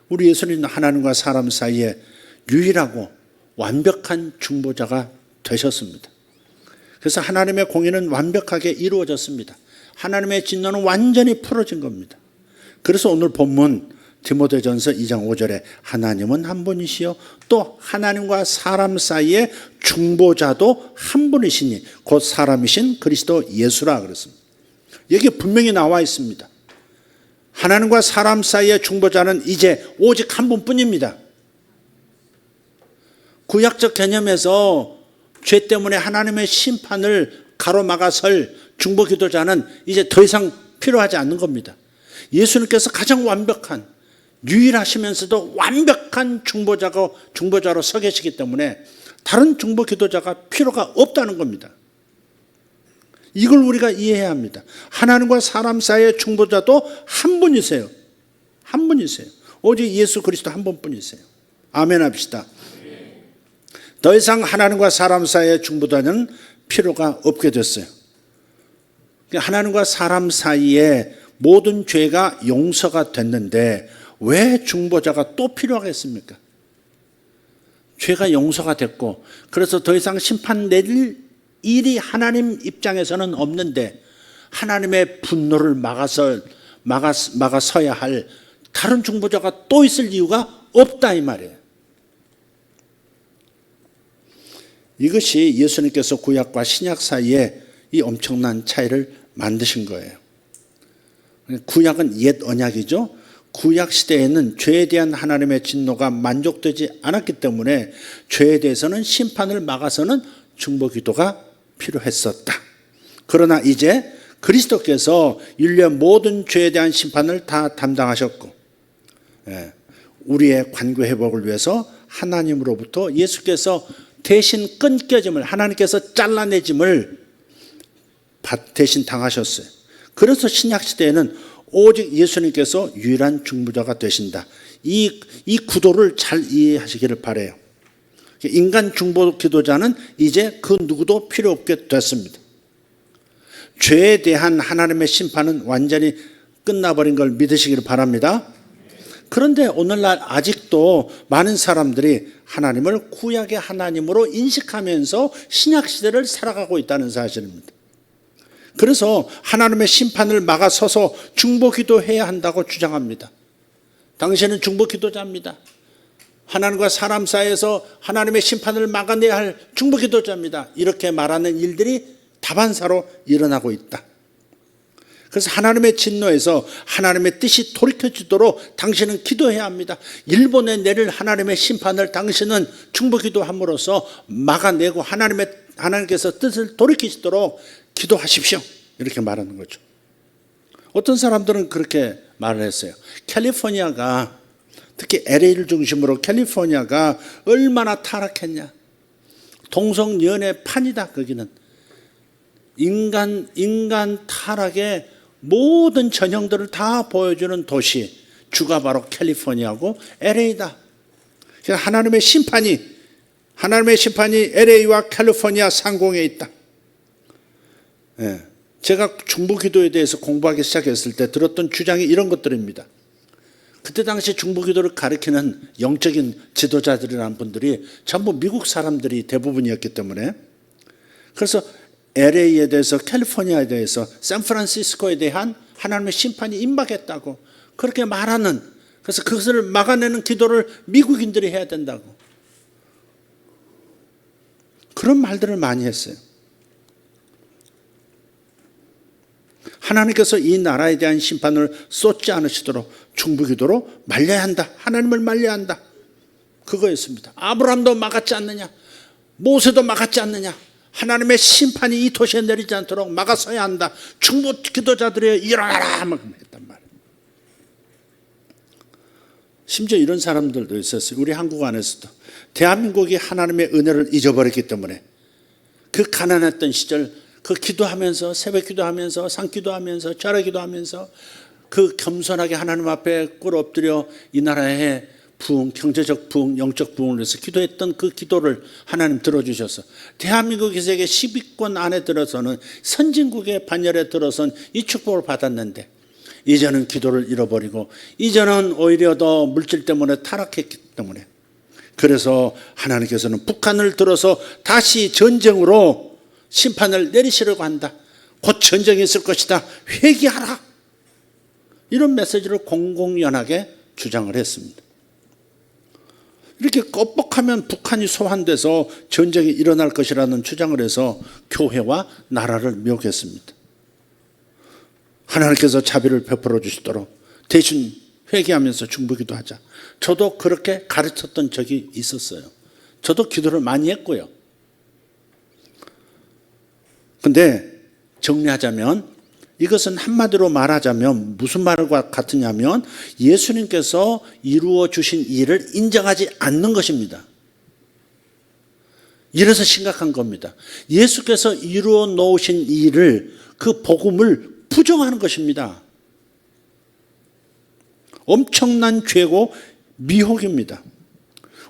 우리 예수님은 하나님과 사람 사이에 유일하고 완벽한 중보자가 되셨습니다. 그래서 하나님의 공의는 완벽하게 이루어졌습니다. 하나님의 진노는 완전히 풀어진 겁니다. 그래서 오늘 본문 디모데전서 2장 5절에 하나님은 한 분이시요 또 하나님과 사람 사이의 중보자도 한 분이시니 곧 사람이신 그리스도 예수라 그랬습니다. 여기 분명히 나와 있습니다. 하나님과 사람 사이의 중보자는 이제 오직 한 분뿐입니다. 구약적 개념에서 죄 때문에 하나님의 심판을 가로막아 설 중보기도자는 이제 더 이상 필요하지 않는 겁니다. 예수님께서 가장 완벽한 유일하시면서도 완벽한 중보자로 서 계시기 때문에 다른 중보기도자가 필요가 없다는 겁니다. 이걸 우리가 이해해야 합니다. 하나님과 사람 사이의 중보자도 한 분이세요. 한 분이세요. 오직 예수 그리스도 한 분뿐이세요. 아멘 합시다. 더 이상 하나님과 사람 사이의 중보자는 필요가 없게 됐어요. 하나님과 사람 사이에 모든 죄가 용서가 됐는데 왜 중보자가 또 필요하겠습니까? 죄가 용서가 됐고 그래서 더 이상 심판 내릴 일이 하나님 입장에서는 없는데 하나님의 분노를 막아서야 할 다른 중보자가 또 있을 이유가 없다 이 말이에요. 이것이 예수님께서 구약과 신약 사이에 이 엄청난 차이를 만드신 거예요. 구약은 옛 언약이죠. 구약 시대에는 죄에 대한 하나님의 진노가 만족되지 않았기 때문에 죄에 대해서는 심판을 막아서는 중보기도가 필요했었다. 그러나 이제 그리스도께서 인류의 모든 죄에 대한 심판을 다 담당하셨고 우리의 관계 회복을 위해서 하나님으로부터 예수께서 대신 끊겨짐을 하나님께서 잘라내짐을 대신 당하셨어요. 그래서 신약시대에는 오직 예수님께서 유일한 중보자가 되신다. 이 구도를 잘 이해하시기를 바라요. 인간 중보기도자는 이제 그 누구도 필요 없게 됐습니다. 죄에 대한 하나님의 심판은 완전히 끝나버린 걸 믿으시기를 바랍니다. 그런데 오늘날 아직도 많은 사람들이 하나님을 구약의 하나님으로 인식하면서 신약시대를 살아가고 있다는 사실입니다. 그래서 하나님의 심판을 막아서서 중보기도해야 한다고 주장합니다. 당신은 중보기도자입니다. 하나님과 사람 사이에서 하나님의 심판을 막아내야 할 중보기도자입니다. 이렇게 말하는 일들이 다반사로 일어나고 있다. 그래서 하나님의 진노에서 하나님의 뜻이 돌이켜지도록 당신은 기도해야 합니다. 일본에 내릴 하나님의 심판을 당신은 중보기도함으로써 막아내고 하나님께서 뜻을 돌이키시도록 기도하십시오. 이렇게 말하는 거죠. 어떤 사람들은 그렇게 말을 했어요. 캘리포니아가 특히 LA를 중심으로 캘리포니아가 얼마나 타락했냐. 동성연애 판이다. 거기는 인간 타락의 모든 전형들을 다 보여주는 도시 주가 바로 캘리포니아고 LA다. 하나님의 심판이 LA와 캘리포니아 상공에 있다. 제가 중보기도에 대해서 공부하기 시작했을 때 들었던 주장이 이런 것들입니다. 그때 당시 중보기도를 가리키는 영적인 지도자들이라는 분들이 전부 미국 사람들이 대부분이었기 때문에 그래서 LA에 대해서, 캘리포니아에 대해서, 샌프란시스코에 대한 하나님의 심판이 임박했다고 그렇게 말하는, 그래서 그것을 막아내는 기도를 미국인들이 해야 된다고 그런 말들을 많이 했어요. 하나님께서 이 나라에 대한 심판을 쏟지 않으시도록 중보기도로 말려야 한다. 하나님을 말려야 한다. 그거였습니다. 아브라함도 막았지 않느냐, 모세도 막았지 않느냐, 하나님의 심판이 이 도시에 내리지 않도록 막아서야 한다. 중보기도자들이 일어나라 막 했단 말이에요. 심지어 이런 사람들도 있었어요. 우리 한국 안에서도 대한민국이 하나님의 은혜를 잊어버렸기 때문에 그 가난했던 시절, 그 기도하면서, 새벽 기도하면서, 산 기도하면서, 절에 기도하면서 그 겸손하게 하나님 앞에 꿇어 엎드려 이 나라의 부흥, 경제적 부흥, 영적 부흥을 위해서 기도했던 그 기도를 하나님 들어주셔서 대한민국이 세계 10위권 안에 들어서는, 선진국의 반열에 들어선 이 축복을 받았는데, 이제는 기도를 잃어버리고 이제는 오히려 더 물질 때문에 타락했기 때문에, 그래서 하나님께서는 북한을 들어서 다시 전쟁으로 심판을 내리시려고 한다. 곧 전쟁이 있을 것이다. 회개하라. 이런 메시지를 공공연하게 주장을 했습니다. 이렇게 껍벅하면 북한이 소환돼서 전쟁이 일어날 것이라는 주장을 해서 교회와 나라를 미혹했습니다. 하나님께서 자비를 베풀어 주시도록 대신 회개하면서 중보기도 하자. 저도 그렇게 가르쳤던 적이 있었어요. 저도 기도를 많이 했고요. 근데 정리하자면, 이것은 한마디로 말하자면 무슨 말과 같으냐면 예수님께서 이루어 주신 일을 인정하지 않는 것입니다. 이래서 심각한 겁니다. 예수께서 이루어 놓으신 일을, 그 복음을 부정하는 것입니다. 엄청난 죄고 미혹입니다.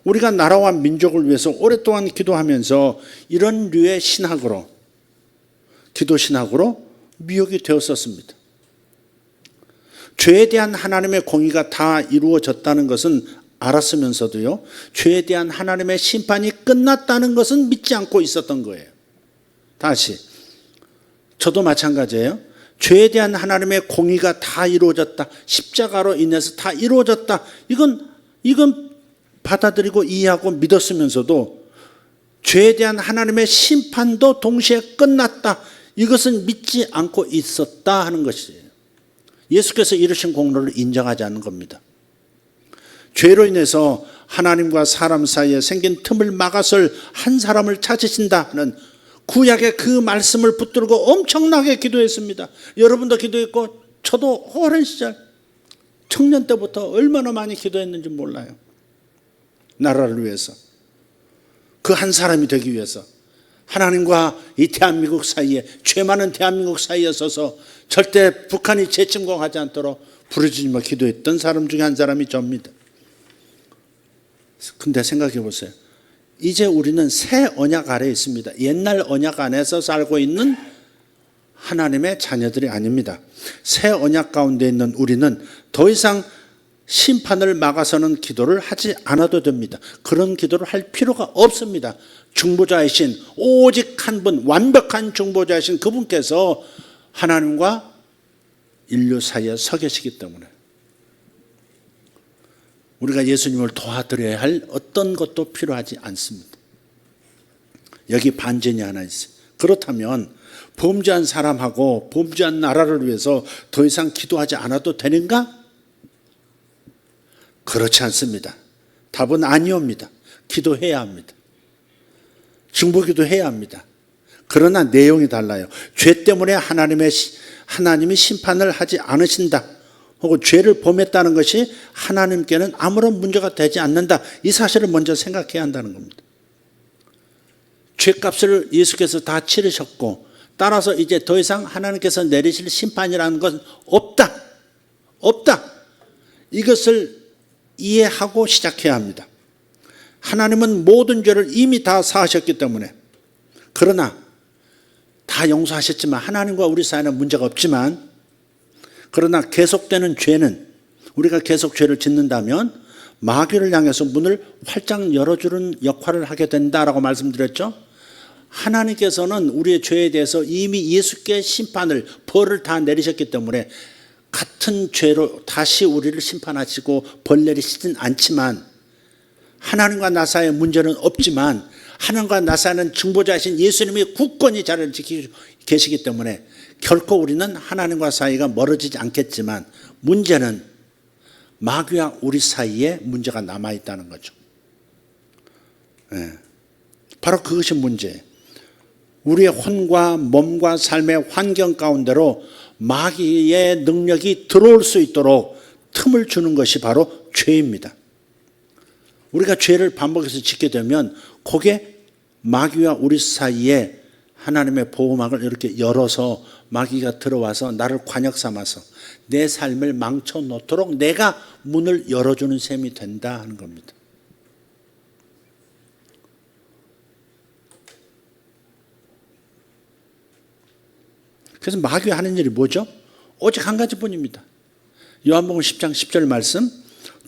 우리가 나라와 민족을 위해서 오랫동안 기도하면서 이런 류의 신학으로, 기도 신학으로 미혹이 되었었습니다. 죄에 대한 하나님의 공의가 다 이루어졌다는 것은 알았으면서도요, 죄에 대한 하나님의 심판이 끝났다는 것은 믿지 않고 있었던 거예요. 다시, 저도 마찬가지예요. 죄에 대한 하나님의 공의가 다 이루어졌다, 십자가로 인해서 다 이루어졌다, 이건 받아들이고 이해하고 믿었으면서도 죄에 대한 하나님의 심판도 동시에 끝났다, 이것은 믿지 않고 있었다 하는 것이에요. 예수께서 이루신 공로를 인정하지 않는 겁니다. 죄로 인해서 하나님과 사람 사이에 생긴 틈을 막아설 한 사람을 찾으신다는 구약의 그 말씀을 붙들고 엄청나게 기도했습니다. 여러분도 기도했고 저도 오랜 시절 청년 때부터 얼마나 많이 기도했는지 몰라요. 나라를 위해서, 그 한 사람이 되기 위해서, 하나님과 이 대한민국 사이에, 죄 많은 대한민국 사이에 서서 절대 북한이 재침공하지 않도록 부르짖으며 기도했던 사람 중에 한 사람이 저입니다. 근데 생각해 보세요. 이제 우리는 새 언약 아래에 있습니다. 옛날 언약 안에서 살고 있는 하나님의 자녀들이 아닙니다. 새 언약 가운데 있는 우리는 더 이상 심판을 막아서는 기도를 하지 않아도 됩니다. 그런 기도를 할 필요가 없습니다. 중보자이신, 오직 한 분, 완벽한 중보자이신 그분께서 하나님과 인류 사이에 서 계시기 때문에 우리가 예수님을 도와드려야 할 어떤 것도 필요하지 않습니다. 여기 반전이 하나 있어요. 그렇다면 범죄한 사람하고 범죄한 나라를 위해서 더 이상 기도하지 않아도 되는가? 그렇지 않습니다. 답은 아니옵니다. 기도해야 합니다. 중보기도 해야 합니다. 그러나 내용이 달라요. 죄 때문에 하나님이 심판을 하지 않으신다, 혹은 죄를 범했다는 것이 하나님께는 아무런 문제가 되지 않는다, 이 사실을 먼저 생각해야 한다는 겁니다. 죄값을 예수께서 다 치르셨고, 따라서 이제 더 이상 하나님께서 내리실 심판이라는 건 없다. 이것을 이해하고 시작해야 합니다. 하나님은 모든 죄를 이미 다 사하셨기 때문에, 그러나 다 용서하셨지만 하나님과 우리 사이에는 문제가 없지만, 그러나 계속되는 죄는, 우리가 계속 죄를 짓는다면 마귀를 향해서 문을 활짝 열어주는 역할을 하게 된다라고 말씀드렸죠. 하나님께서는 우리의 죄에 대해서 이미 예수께 심판을, 벌을 다 내리셨기 때문에 같은 죄로 다시 우리를 심판하시고 벌 내리시진 않지만, 하나님과 나 사이의 문제는 없지만 하나님과 나 사이는 중보자이신 예수님이 굳건히 자리를 지키고 계시기 때문에 결코 우리는 하나님과 사이가 멀어지지 않겠지만, 문제는 마귀와 우리 사이에 문제가 남아있다는 거죠. 바로 그것이 문제예요. 우리의 혼과 몸과 삶의 환경 가운데로 마귀의 능력이 들어올 수 있도록 틈을 주는 것이 바로 죄입니다. 우리가 죄를 반복해서 짓게 되면 그게 마귀와 우리 사이에 하나님의 보호막을 이렇게 열어서 마귀가 들어와서 나를 관역 삼아서 내 삶을 망쳐 놓도록 내가 문을 열어주는 셈이 된다 하는 겁니다. 그래서 마귀가 하는 일이 뭐죠? 오직 한 가지뿐입니다. 요한복음 10장 10절 말씀,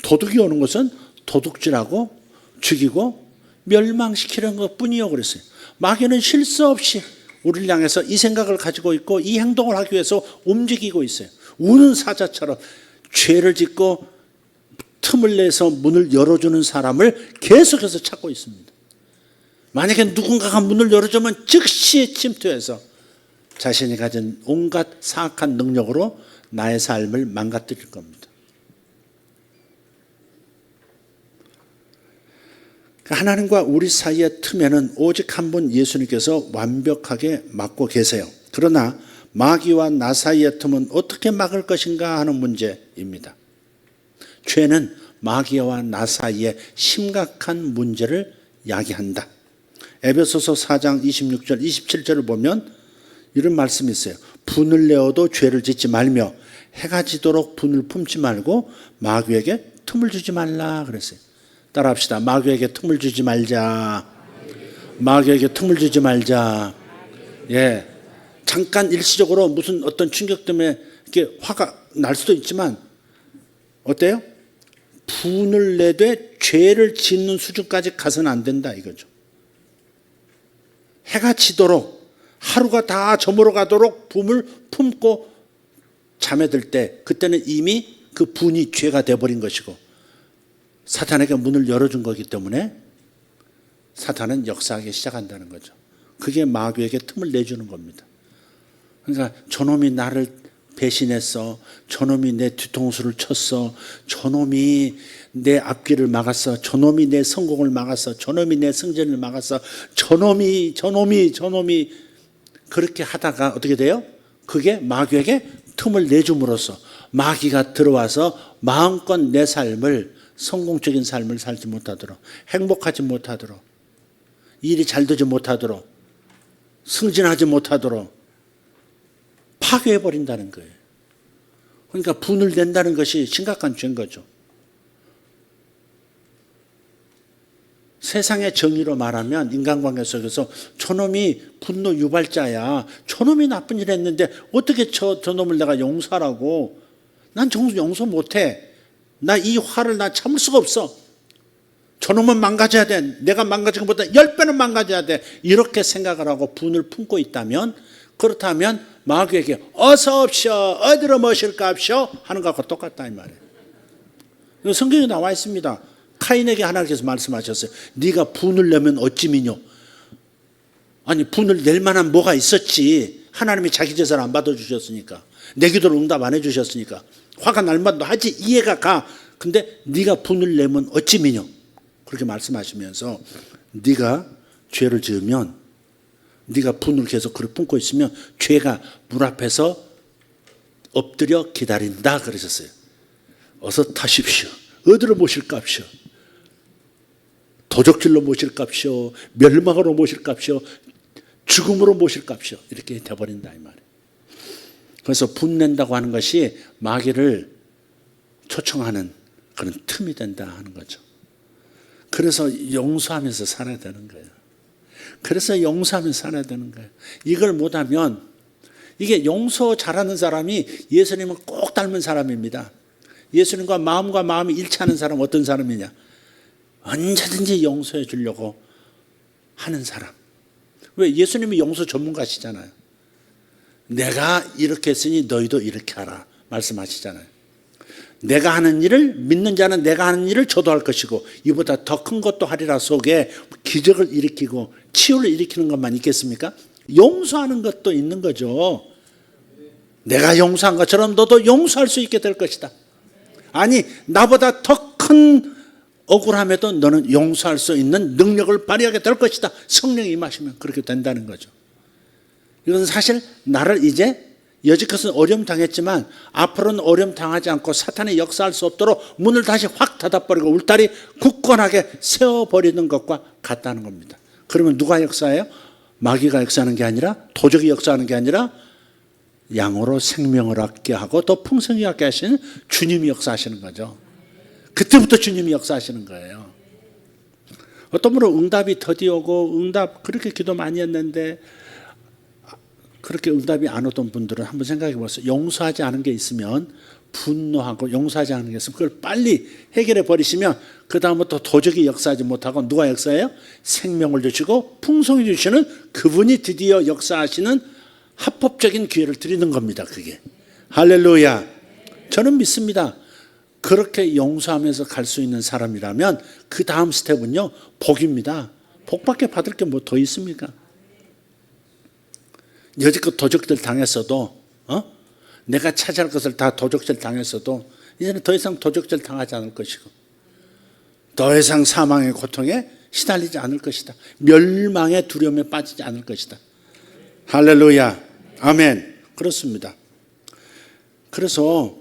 도둑이 오는 것은 도둑질하고 죽이고 멸망시키는 것뿐이요 그랬어요. 마귀는 쉴 새 없이 우리를 향해서 이 생각을 가지고 있고 이 행동을 하기 위해서 움직이고 있어요. 우는 사자처럼 죄를 짓고 틈을 내서 문을 열어주는 사람을 계속해서 찾고 있습니다. 만약에 누군가가 문을 열어주면 즉시 침투해서 자신이 가진 온갖 사악한 능력으로 나의 삶을 망가뜨릴 겁니다. 하나님과 우리 사이의 틈에는 오직 한 분 예수님께서 완벽하게 막고 계세요. 그러나 마귀와 나 사이의 틈은 어떻게 막을 것인가 하는 문제입니다. 죄는 마귀와 나 사이에 심각한 문제를 야기한다. 에베소서 4장 26절 27절을 보면 이런 말씀이 있어요. 분을 내어도 죄를 짓지 말며 해가 지도록 분을 품지 말고 마귀에게 틈을 주지 말라 그랬어요. 따라합시다. 마귀에게 틈을 주지 말자. 마귀에게 틈을 주지 말자. 예. 잠깐 일시적으로 무슨 어떤 충격 때문에 이렇게 화가 날 수도 있지만 어때요? 분을 내되 죄를 짓는 수준까지 가서는 안 된다 이거죠. 해가 지도록 하루가 다 저물어 가도록 분을 품고 잠에 들 때 그때는 이미 그 분이 죄가 돼버린 것이고 사탄에게 문을 열어준 거기 때문에 사탄은 역사하기 시작한다는 거죠. 그게 마귀에게 틈을 내주는 겁니다. 그러니까 저놈이 나를 배신했어. 저놈이 내 뒤통수를 쳤어. 저놈이 내 앞길을 막았어. 저놈이 내 성공을 막았어. 저놈이 내 승진을 막았어. 저놈이 그렇게 하다가 어떻게 돼요? 그게 마귀에게 틈을 내줌으로써 마귀가 들어와서 마음껏 내 삶을 성공적인 삶을 살지 못하도록, 행복하지 못하도록, 일이 잘 되지 못하도록, 승진하지 못하도록 파괴해버린다는 거예요. 그러니까 분을 낸다는 것이 심각한 죄인 거죠. 세상의 정의로 말하면 인간관계 속에서 저놈이 분노 유발자야. 저놈이 나쁜 일 했는데 어떻게 저놈을 내가 용서하라고. 난 용서 못해. 나 이 화를 나 참을 수가 없어. 저놈은 망가져야 돼. 내가 망가진 것보다 10배는 망가져야 돼. 이렇게 생각을 하고 분을 품고 있다면, 그렇다면 마귀에게 어서 옵시오. 어디로 모실까 합시오. 하는 것과 똑같다 이 말이에요. 성경에 나와 있습니다. 카인에게 하나님께서 말씀하셨어요. 네가 분을 내면 어찌 미뇨. 아니 분을 낼 만한 뭐가 있었지. 하나님이 자기 제사를 안 받아주셨으니까, 내 기도를 응답 안 해주셨으니까 화가 날 만도 하지. 이해가 가. 근데 네가 분을 내면 어찌 미뇨. 그렇게 말씀하시면서 네가 죄를 지으면, 네가 분을 계속 그렇게 품고 있으면 죄가 물 앞에서 엎드려 기다린다 그러셨어요. 어서 타십시오. 어디로 모실까 합시오. 도적질로 모실까 합시오. 멸망으로 모실까 합시오. 죽음으로 모실까 합시오. 이렇게 돼버린다 이 말이에요. 그래서 분낸다고 하는 것이 마귀를 초청하는 그런 틈이 된다 하는 거죠. 그래서 용서하면서 살아야 되는 거예요. 그래서 용서하면서 살아야 되는 거예요. 이걸 못하면, 이게 용서 잘하는 사람이 예수님을 꼭 닮은 사람입니다. 예수님과 마음이 일치하는 사람은 어떤 사람이냐? 언제든지 용서해 주려고 하는 사람. 왜? 예수님이 용서 전문가시잖아요. 내가 이렇게 했으니 너희도 이렇게 하라 말씀하시잖아요. 내가 하는 일을 믿는 자는 내가 하는 일을 저도 할 것이고 이보다 더 큰 것도 하리라 속에 기적을 일으키고 치유를 일으키는 것만 있겠습니까? 용서하는 것도 있는 거죠. 내가 용서한 것처럼 너도 용서할 수 있게 될 것이다. 아니, 나보다 더 큰 억울함에도 너는 용서할 수 있는 능력을 발휘하게 될 것이다. 성령이 임하시면 그렇게 된다는 거죠. 이건 사실 나를 이제 여지껏은 어려움 당했지만 앞으로는 어려움 당하지 않고 사탄이 역사할 수 없도록 문을 다시 확 닫아버리고 울타리 굳건하게 세워버리는 것과 같다는 겁니다. 그러면 누가 역사해요? 마귀가 역사하는 게 아니라, 도적이 역사하는 게 아니라 양으로 생명을 얻게 하고 더 풍성히 얻게 하시는 주님이 역사하시는 거죠. 그때부터 주님이 역사하시는 거예요. 어떤 분은 응답이 더디 오고 응답 그렇게 기도 많이 했는데 그렇게 응답이 안 오던 분들은 한번 생각해 보세요. 용서하지 않은 게 있으면, 분노하고 용서하지 않은 게 있으면 그걸 빨리 해결해 버리시면 그 다음부터 도적이 역사하지 못하고 누가 역사해요? 생명을 주시고 풍성히 주시는 그분이 드디어 역사하시는 합법적인 기회를 드리는 겁니다. 그게 할렐루야. 저는 믿습니다. 그렇게 용서하면서 갈 수 있는 사람이라면 그 다음 스텝은요, 복입니다. 복밖에 받을 게 뭐 더 있습니까? 여지껏 도적질 당했어도, 내가 차지할 것을 다 도적질 당했어도 이제는 더 이상 도적질 당하지 않을 것이고 더 이상 사망의 고통에 시달리지 않을 것이다. 멸망의 두려움에 빠지지 않을 것이다. 할렐루야. 아멘. 그렇습니다. 그래서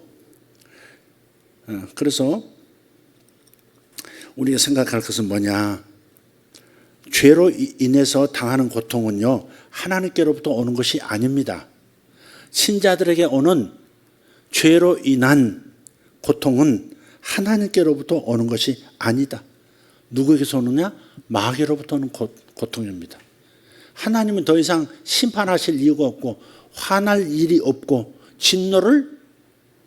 우리가 생각할 것은 뭐냐? 죄로 인해서 당하는 고통은요, 하나님께로부터 오는 것이 아닙니다. 신자들에게 오는 죄로 인한 고통은 하나님께로부터 오는 것이 아니다. 누구에게서 오느냐? 마귀로부터 오는 고통입니다. 하나님은 더 이상 심판하실 이유가 없고 화날 일이 없고 진노를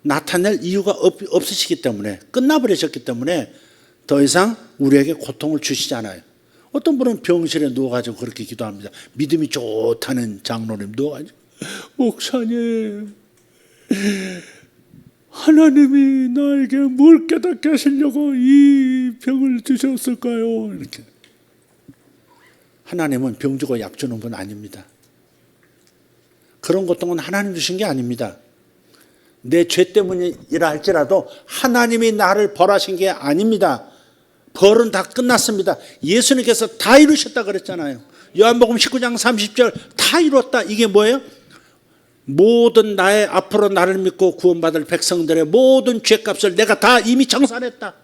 나타낼 이유가 없으시기 때문에, 끝나버리셨기 때문에 더 이상 우리에게 고통을 주시지 않아요. 어떤 분은 병실에 누워가지고 그렇게 기도합니다. 믿음이 좋다는 장로님 누워가지고, 목사님, 하나님이 나에게 뭘 깨닫게 하시려고 이 병을 주셨을까요? 이렇게. 하나님은 병 주고 약 주는 분 아닙니다. 그런 고통은 하나님 주신 게 아닙니다. 내 죄 때문이라 할지라도 하나님이 나를 벌하신 게 아닙니다. 벌은 다 끝났습니다. 예수님께서 다 이루셨다 그랬잖아요. 요한복음 19장 30절 다 이뤘다. 이게 뭐예요? 모든 나의 앞으로 나를 믿고 구원받을 백성들의 모든 죄값을 내가 다 이미 청산했다.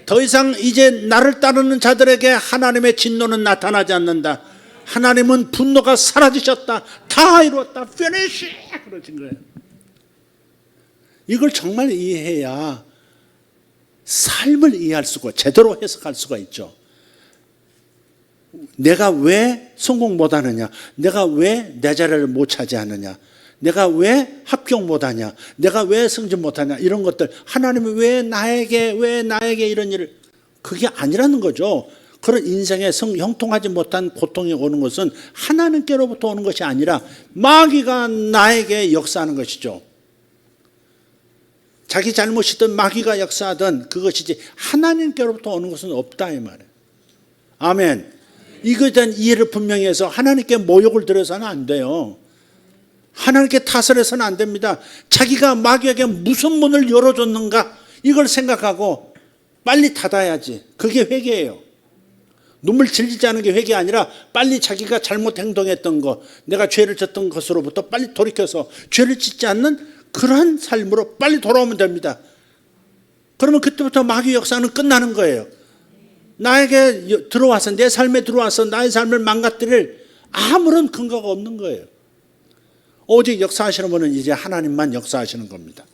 더 이상 이제 나를 따르는 자들에게 하나님의 진노는 나타나지 않는다. 하나님은 분노가 사라지셨다. 다 이뤘다. 피니시! 그러신 거예요. 이걸 정말 이해해야 삶을 이해할 수가, 제대로 해석할 수가 있죠. 내가 왜 성공 못하느냐? 내가 왜 내 자리를 못 차지하느냐? 내가 왜 합격 못하냐? 내가 왜 승진 못하냐? 이런 것들, 하나님은 왜 나에게 이런 일을, 그게 아니라는 거죠. 그런 인생에 형통하지 못한 고통이 오는 것은 하나님께로부터 오는 것이 아니라 마귀가 나에게 역사하는 것이죠. 자기 잘못이든 마귀가 역사하든 그것이지 하나님께로부터 오는 것은 없다 이 말이에요. 아멘. 이거에 대한 이해를 분명히 해서 하나님께 모욕을 들여서는 안 돼요. 하나님께 탓을 해서는 안 됩니다. 자기가 마귀에게 무슨 문을 열어줬는가 이걸 생각하고 빨리 닫아야지. 그게 회개예요. 눈물 질리지 않은 게 회개 아니라 빨리 자기가 잘못 행동했던 것, 내가 죄를 졌던 것으로부터 빨리 돌이켜서 죄를 짓지 않는 그러한 삶으로 빨리 돌아오면 됩니다. 그러면 그때부터 마귀 역사는 끝나는 거예요. 나에게 들어와서, 내 삶에 들어와서 나의 삶을 망가뜨릴 아무런 근거가 없는 거예요. 오직 역사하시는 분은 이제 하나님만 역사하시는 겁니다.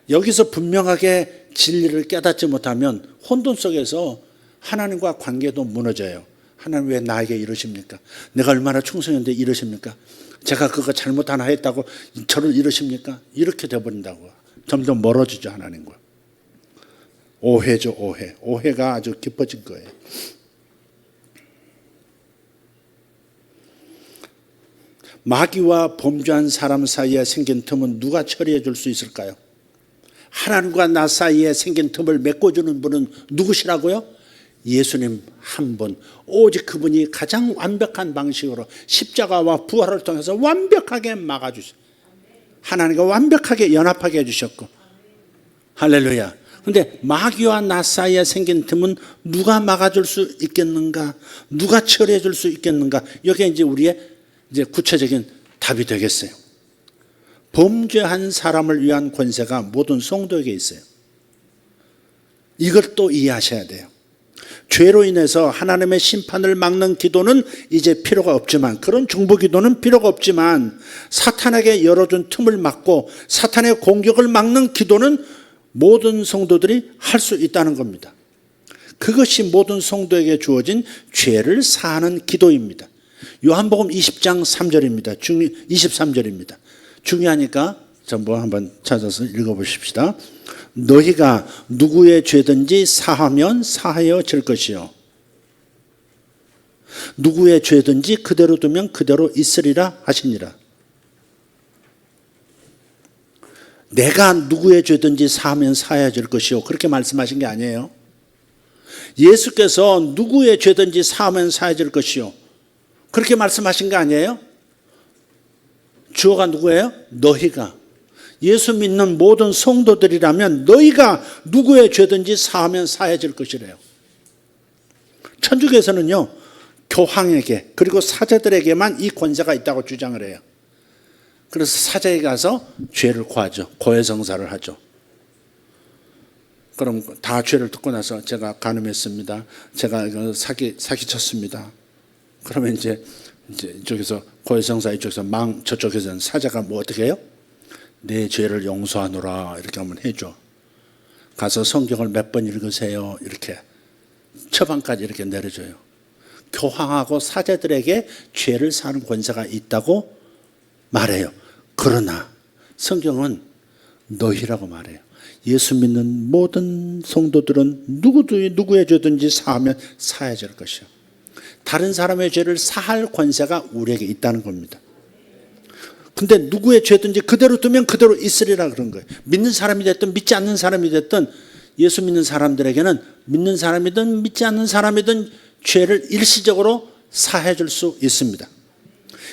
여기서 분명하게 진리를 깨닫지 못하면 혼돈 속에서 하나님과 관계도 무너져요. 하나님 왜 나에게 이러십니까? 내가 얼마나 충성했는데 이러십니까? 제가 그거 잘못 하나 했다고 저를 이러십니까? 이렇게 돼버린다고. 점점 멀어지죠, 하나님과. 오해죠, 오해. 오해가 아주 깊어진 거예요. 마귀와 범죄한 사람 사이에 생긴 틈은 누가 처리해 줄 수 있을까요? 하나님과 나 사이에 생긴 틈을 메꿔주는 분은 누구시라고요? 예수님 한 분, 오직 그분이 가장 완벽한 방식으로 십자가와 부활을 통해서 완벽하게 막아주셨어요. 하나님과 완벽하게 연합하게 해주셨고, 할렐루야. 근데 마귀와 나 사이에 생긴 틈은 누가 막아줄 수 있겠는가? 누가 처리해 줄 수 있겠는가? 여기에 이제 우리의 이제 구체적인 답이 되겠어요. 범죄한 사람을 위한 권세가 모든 성도에게 있어요. 이걸 또 이해하셔야 돼요. 죄로 인해서 하나님의 심판을 막는 기도는 이제 필요가 없지만, 그런 중보 기도는 필요가 없지만, 사탄에게 열어준 틈을 막고 사탄의 공격을 막는 기도는 모든 성도들이 할 수 있다는 겁니다. 그것이 모든 성도에게 주어진 죄를 사하는 기도입니다. 요한복음 20장 3절입니다. 23절입니다. 중요하니까 전부 한번 찾아서 읽어보십시다. 너희가 누구의 죄든지 사하면 사하여질 것이요, 누구의 죄든지 그대로 두면 그대로 있으리라 하시니라. 내가 누구의 죄든지 사하면 사하여질 것이요, 그렇게 말씀하신 게 아니에요. 예수께서 누구의 죄든지 사하면 사하여질 것이요, 그렇게 말씀하신 게 아니에요. 주어가 누구예요? 너희가. 예수 믿는 모든 성도들이라면 너희가 누구의 죄든지 사하면 사해질 것이래요. 천주교에서는요, 교황에게 그리고 사제들에게만 이 권세가 있다고 주장을 해요. 그래서 사제에 가서 죄를 고하죠. 고해성사를 하죠. 그럼 다 죄를 듣고 나서 제가 간음했습니다, 제가 사기쳤습니다. 그러면 이제 이쪽에서 고해성사, 이쪽에서 저쪽에서는 사제가 뭐 어떻게 해요? 내 죄를 용서하노라 이렇게 한번 해줘. 가서 성경을 몇 번 읽으세요, 이렇게 처방까지 이렇게 내려줘요. 교황하고 사제들에게 죄를 사는 권세가 있다고 말해요. 그러나 성경은 너희라고 말해요. 예수 믿는 모든 성도들은 누구의 죄든지 사하면 사해질 것이요, 다른 사람의 죄를 사할 권세가 우리에게 있다는 겁니다. 근데 누구의 죄든지 그대로 두면 그대로 있으리라 그런 거예요. 믿는 사람이 됐든 믿지 않는 사람이 됐든, 예수 믿는 사람들에게는 믿는 사람이든 믿지 않는 사람이든 죄를 일시적으로 사해 줄 수 있습니다.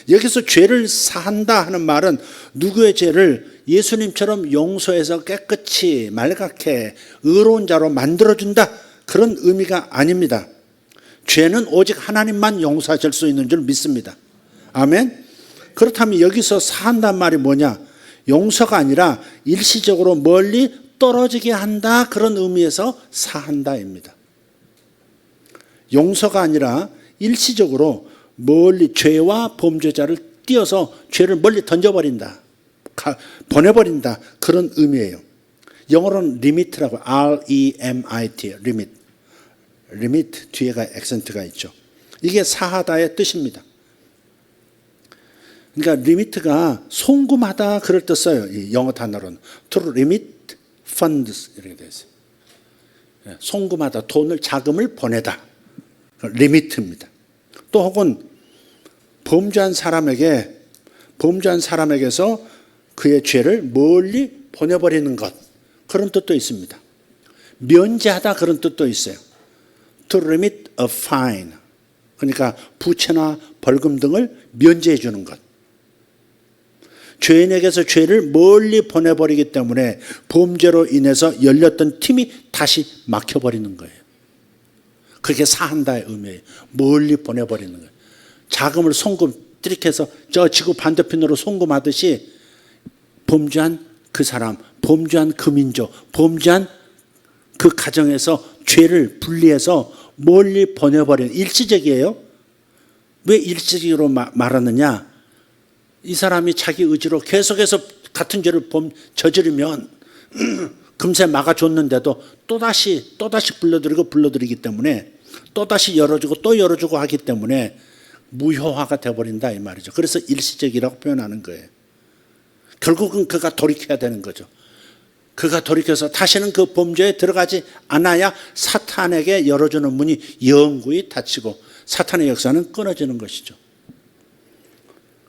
여기서 죄를 사한다 하는 말은 누구의 죄를 예수님처럼 용서해서 깨끗이 맑게 의로운 자로 만들어준다, 그런 의미가 아닙니다. 죄는 오직 하나님만 용서하실 수 있는 줄 믿습니다. 아멘. 그렇다면 여기서 사한다는 말이 뭐냐? 용서가 아니라 일시적으로 멀리 떨어지게 한다, 그런 의미에서 사한다입니다. 용서가 아니라 일시적으로 멀리 죄와 범죄자를 띄어서 죄를 멀리 던져버린다, 보내버린다, 그런 의미예요. 영어로는 limit라고, R-E-M-I-T, limit 뒤에가 액센트가 있죠. 이게 사하다의 뜻입니다. 그러니까 리미트가 송금하다 그럴 때 써요. 이 영어 단어로는 to remit funds 이렇게 되어 있어요. 송금하다, 돈을, 자금을 보내다, 리미트입니다. 또 혹은 범죄한 사람에게서 그의 죄를 멀리 보내버리는 것, 그런 뜻도 있습니다. 면제하다, 그런 뜻도 있어요. to remit a fine, 그러니까 부채나 벌금 등을 면제해 주는 것. 죄인에게서 죄를 멀리 보내버리기 때문에 범죄로 인해서 열렸던 틈이 다시 막혀버리는 거예요. 그게 사한다의 의미예요. 멀리 보내버리는 거예요. 자금을 송금, 띠릭해서 저 지구 반대편으로 송금하듯이 범죄한 그 사람, 범죄한 그 민족, 범죄한 그 가정에서 죄를 분리해서 멀리 보내버리는, 일시적이에요. 왜 일시적으로 말하느냐? 이 사람이 자기 의지로 계속해서 같은 죄를 저지르면 금세 막아줬는데도 또다시 불러들이기 때문에, 또다시 열어주고 또 열어주고 하기 때문에 무효화가 되어버린다 이 말이죠. 그래서 일시적이라고 표현하는 거예요. 결국은 그가 돌이켜야 되는 거죠. 그가 돌이켜서 다시는 그 범죄에 들어가지 않아야 사탄에게 열어주는 문이 영구히 닫히고 사탄의 역사는 끊어지는 것이죠.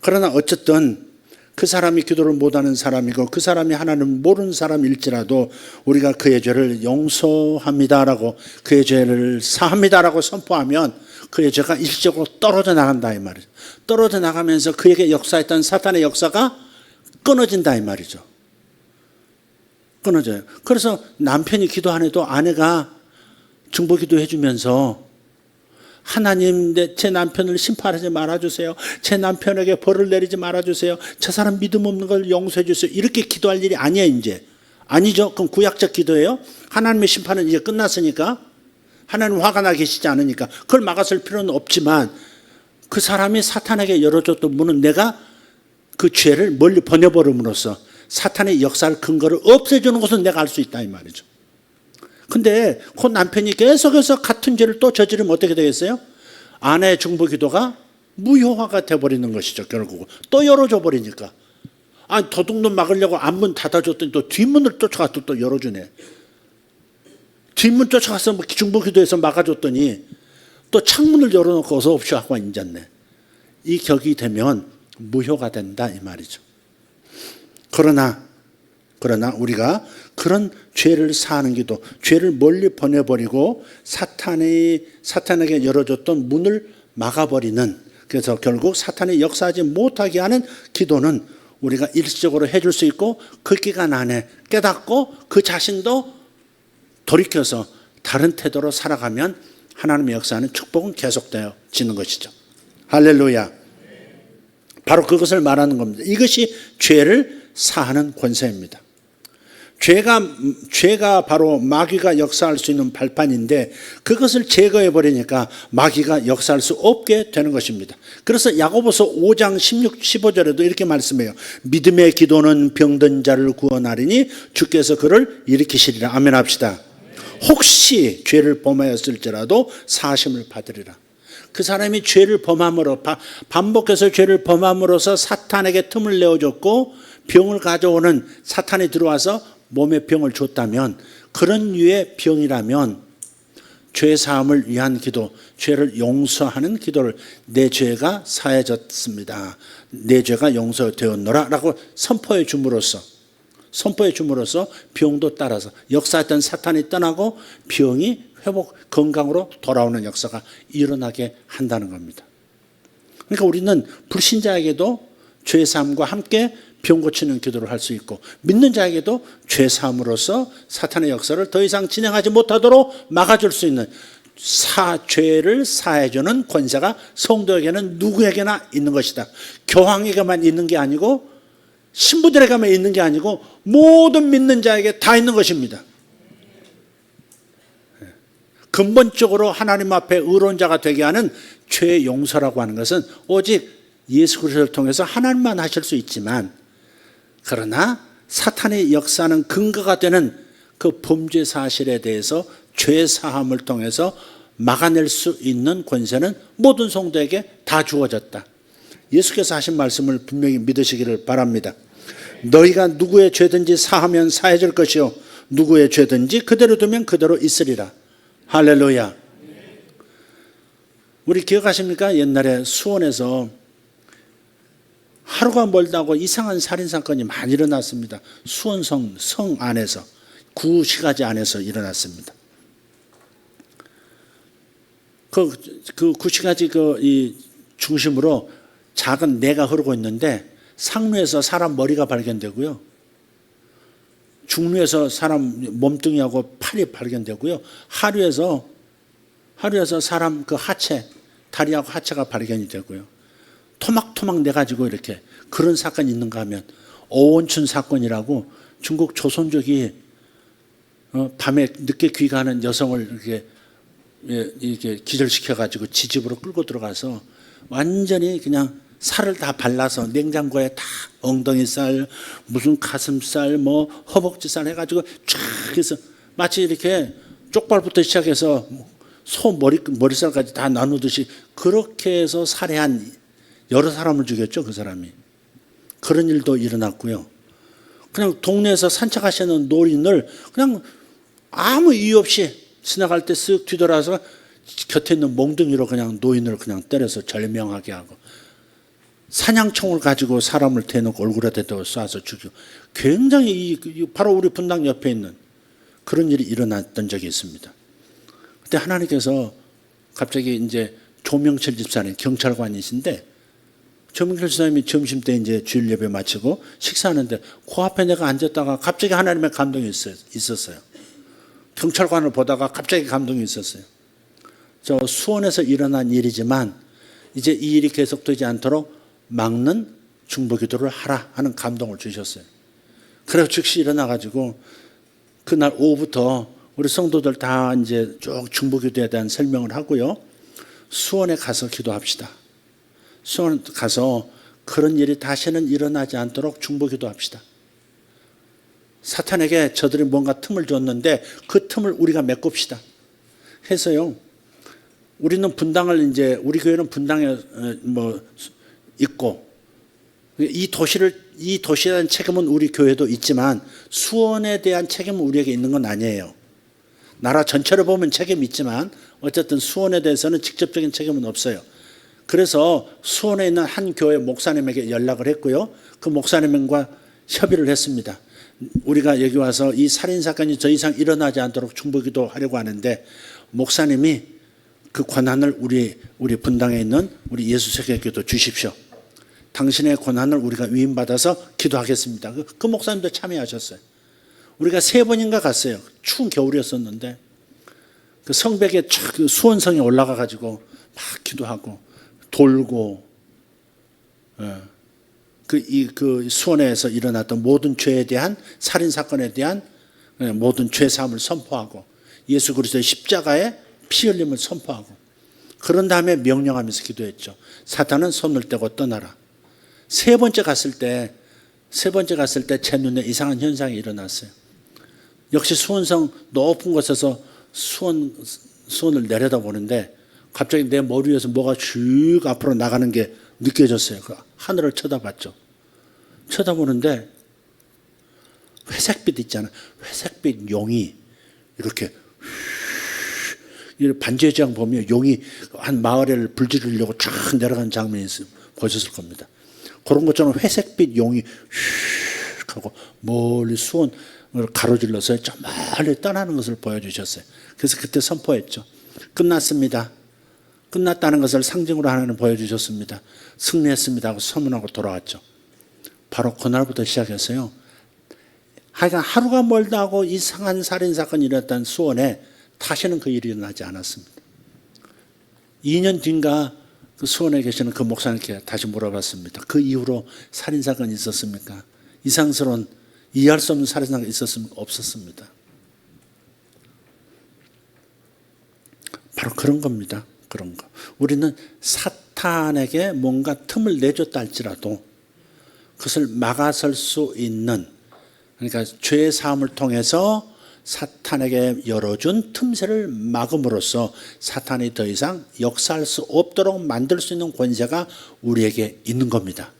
그러나 어쨌든 그 사람이 기도를 못하는 사람이고 그 사람이 하나님 모르는 사람일지라도 우리가 그의 죄를 용서합니다라고 그의 죄를 사합니다라고 선포하면 그의 죄가 일시적으로 떨어져 나간다 이 말이죠. 떨어져 나가면서 그에게 역사했던 사탄의 역사가 끊어진다 이 말이죠. 끊어져요. 그래서 남편이 기도 안 해도 아내가 중보기도 해주면서 하나님 제 남편을 심판하지 말아주세요. 제 남편에게 벌을 내리지 말아주세요. 저 사람 믿음 없는 걸 용서해 주세요. 이렇게 기도할 일이 아니에요 이제. 아니죠. 그럼 구약적 기도예요. 하나님의 심판은 이제 끝났으니까 하나님 화가 나 계시지 않으니까 그걸 막았을 필요는 없지만 그 사람이 사탄에게 열어줬던 문은 내가 그 죄를 멀리 보내버림으로써 사탄의 역사를 근거를 없애주는 것은 내가 알 수 있다 이 말이죠. 근데 그 남편이 계속해서 같은 죄를 또 저지르면 어떻게 되겠어요? 아내의 중보 기도가 무효화가 돼버리는 것이죠. 결국은 또 열어줘 버리니까. 아니 도둑놈 막으려고 앞문 닫아줬더니 또 뒷문을 쫓아가서 또 열어주네. 뒷문 쫓아가서 중보 기도해서 막아줬더니 또 창문을 열어놓고 어서 옵시오 하고 앉았네. 이 격이 되면 무효가 된다 이 말이죠. 그러나 우리가 그런 죄를 사하는 기도, 죄를 멀리 보내버리고 사탄에게 열어줬던 문을 막아버리는, 그래서 결국 사탄이 역사하지 못하게 하는 기도는 우리가 일시적으로 해줄 수 있고 그 기간 안에 깨닫고 그 자신도 돌이켜서 다른 태도로 살아가면 하나님의 역사하는 축복은 계속되어지는 것이죠. 할렐루야. 바로 그것을 말하는 겁니다. 이것이 죄를 사하는 권세입니다. 죄가 바로 마귀가 역사할 수 있는 발판인데 그것을 제거해 버리니까 마귀가 역사할 수 없게 되는 것입니다. 그래서 야고보서 5장 16, 15절에도 이렇게 말씀해요. 믿음의 기도는 병든 자를 구원하리니 주께서 그를 일으키시리라. 아멘 합시다. 혹시 죄를 범하였을지라도 사하심을 받으리라. 그 사람이 죄를 범함으로 반복해서 죄를 범함으로써 사탄에게 틈을 내어줬고 병을 가져오는 사탄이 들어와서 몸에 병을 줬다면 그런 류의 병이라면 죄 사함을 위한 기도, 죄를 용서하는 기도를 내 죄가 사해졌습니다. 내 죄가 용서되었노라 라고 선포해 줌으로써 병도 따라서 역사했던 사탄이 떠나고 병이 회복, 건강으로 돌아오는 역사가 일어나게 한다는 겁니다. 그러니까 우리는 불신자에게도 죄 사함과 함께 병 고치는 기도를 할 수 있고 믿는 자에게도 죄 사함으로써 사탄의 역사를 더 이상 진행하지 못하도록 막아줄 수 있는 죄를 사해주는 권세가 성도에게는 누구에게나 있는 것이다. 교황에게만 있는 게 아니고 신부들에게만 있는 게 아니고 모든 믿는 자에게 다 있는 것입니다. 근본적으로 하나님 앞에 의로운 자가 되게 하는 죄 용서라고 하는 것은 오직 예수 그리스도를 통해서 하나님만 하실 수 있지만 그러나 사탄의 역사는 근거가 되는 그 범죄 사실에 대해서 죄 사함을 통해서 막아낼 수 있는 권세는 모든 성도에게 다 주어졌다. 예수께서 하신 말씀을 분명히 믿으시기를 바랍니다. 너희가 누구의 죄든지 사하면 사해질 것이요 누구의 죄든지 그대로 두면 그대로 있으리라. 할렐루야. 우리 기억하십니까? 옛날에 수원에서 하루가 멀다고 이상한 살인사건이 많이 일어났습니다. 수원성 성 안에서 구시가지 안에서 일어났습니다. 그 구시가지 이 중심으로 작은 내가 흐르고 있는데 상류에서 사람 머리가 발견되고요. 중류에서 사람 몸뚱이하고 팔이 발견되고요. 하류에서 사람 그 하체, 다리하고 하체가 발견이 되고요. 토막토막 내가지고 이렇게 그런 사건이 있는가 하면 오원춘 사건이라고 중국 조선족이 밤에 늦게 귀가하는 여성을 이렇게 기절시켜가지고 지집으로 끌고 들어가서 완전히 그냥 살을 다 발라서 냉장고에 다 엉덩이살, 무슨 가슴살, 뭐 허벅지살 해가지고 쫙 해서 마치 이렇게 쪽발부터 시작해서 소 머리살까지 다 나누듯이 그렇게 해서 살해한 여러 사람을 죽였죠, 그 사람이. 그런 일도 일어났고요. 그냥 동네에서 산책하시는 노인을 그냥 아무 이유 없이 지나갈 때 쓱 뒤돌아서 곁에 있는 몽둥이로 그냥 노인을 그냥 때려서 절명하게 하고 사냥총을 가지고 사람을 대놓고 얼굴에 대고 쏴서 죽이고, 굉장히 바로 우리 분당 옆에 있는 그런 일이 일어났던 적이 있습니다. 그때 하나님께서 갑자기 이제 조명철 집사님, 경찰관이신데, 조명철 집사님이 점심 때 이제 주일 예배 마치고 식사하는데 그 앞에 내가 앉았다가 갑자기 하나님의 감동이 있었어요. 경찰관을 보다가 갑자기 감동이 있었어요. 저 수원에서 일어난 일이지만 이제 이 일이 계속되지 않도록 막는 중보기도를 하라 하는 감동을 주셨어요. 그래서 즉시 일어나가지고 그날 오후부터 우리 성도들 다 이제 쭉 중보기도에 대한 설명을 하고요. 수원에 가서 기도합시다. 수원 가서 그런 일이 다시는 일어나지 않도록 중보기도합시다. 사탄에게 저들이 뭔가 틈을 줬는데 그 틈을 우리가 메꿉시다. 해서요. 우리는 분당을 이제 우리 교회는 분당에 있고 이 도시에 대한 책임은 우리 교회도 있지만 수원에 대한 책임은 우리에게 있는 건 아니에요. 나라 전체를 보면 책임이 있지만 어쨌든 수원에 대해서는 직접적인 책임은 없어요. 그래서 수원에 있는 한 교회 목사님에게 연락을 했고요. 그 목사님과 협의를 했습니다. 우리가 여기 와서 이 살인사건이 더 이상 일어나지 않도록 중보기도 하려고 하는데 목사님이 그 권한을 우리 분당에 있는 우리 예수세계교도 주십시오. 당신의 권한을 우리가 위임받아서 기도하겠습니다. 그 목사님도 참여하셨어요. 우리가 3번인가 갔어요. 추운 겨울이었었는데 그 성벽에 수원성에 올라가 가지고 막 기도하고 돌고 그 수원에서 일어났던 모든 죄에 대한 살인 사건에 대한 모든 죄 사함을 선포하고 예수 그리스도의 십자가에 피 흘림을 선포하고 그런 다음에 명령하면서 기도했죠. 사탄은 손을 떼고 떠나라. 세 번째 갔을 때 제 눈에 이상한 현상이 일어났어요. 역시 수원성 높은 곳에서 수원을 내려다보는데 갑자기 내 머리 위에서 뭐가 쭉 앞으로 나가는 게 느껴졌어요. 그 하늘을 쳐다봤죠. 쳐다보는데 회색빛 있잖아. 회색빛 용이 이렇게 반지의장 보면 용이 한 마을을 불지르려고 쫙 내려가는 장면이 보셨을 겁니다. 그런 것처럼 회색빛 용이 휙 하고 멀리 수원을 가로질러서 저 멀리 떠나는 것을 보여주셨어요. 그래서 그때 선포했죠. 끝났습니다. 끝났다는 것을 상징으로 하나는 보여주셨습니다. 승리했습니다 하고 소문하고 돌아왔죠. 바로 그날부터 시작해서요. 하여간 하루가 멀다 하고 이상한 살인사건이 일어났던 수원에 다시는 그 일이 일어나지 않았습니다. 2년 뒤인가 그 수원에 계시는 그 목사님께 다시 물어봤습니다. 그 이후로 살인사건이 있었습니까? 이상스러운 이해할 수 없는 살인사건이 있었습니까? 없었습니다. 바로 그런 겁니다. 그런 거. 우리는 사탄에게 뭔가 틈을 내줬다 할지라도 그것을 막아설 수 있는, 그러니까 죄의 사함을 통해서 사탄에게 열어준 틈새를 막음으로써 사탄이 더 이상 역사할 수 없도록 만들 수 있는 권세가 우리에게 있는 겁니다.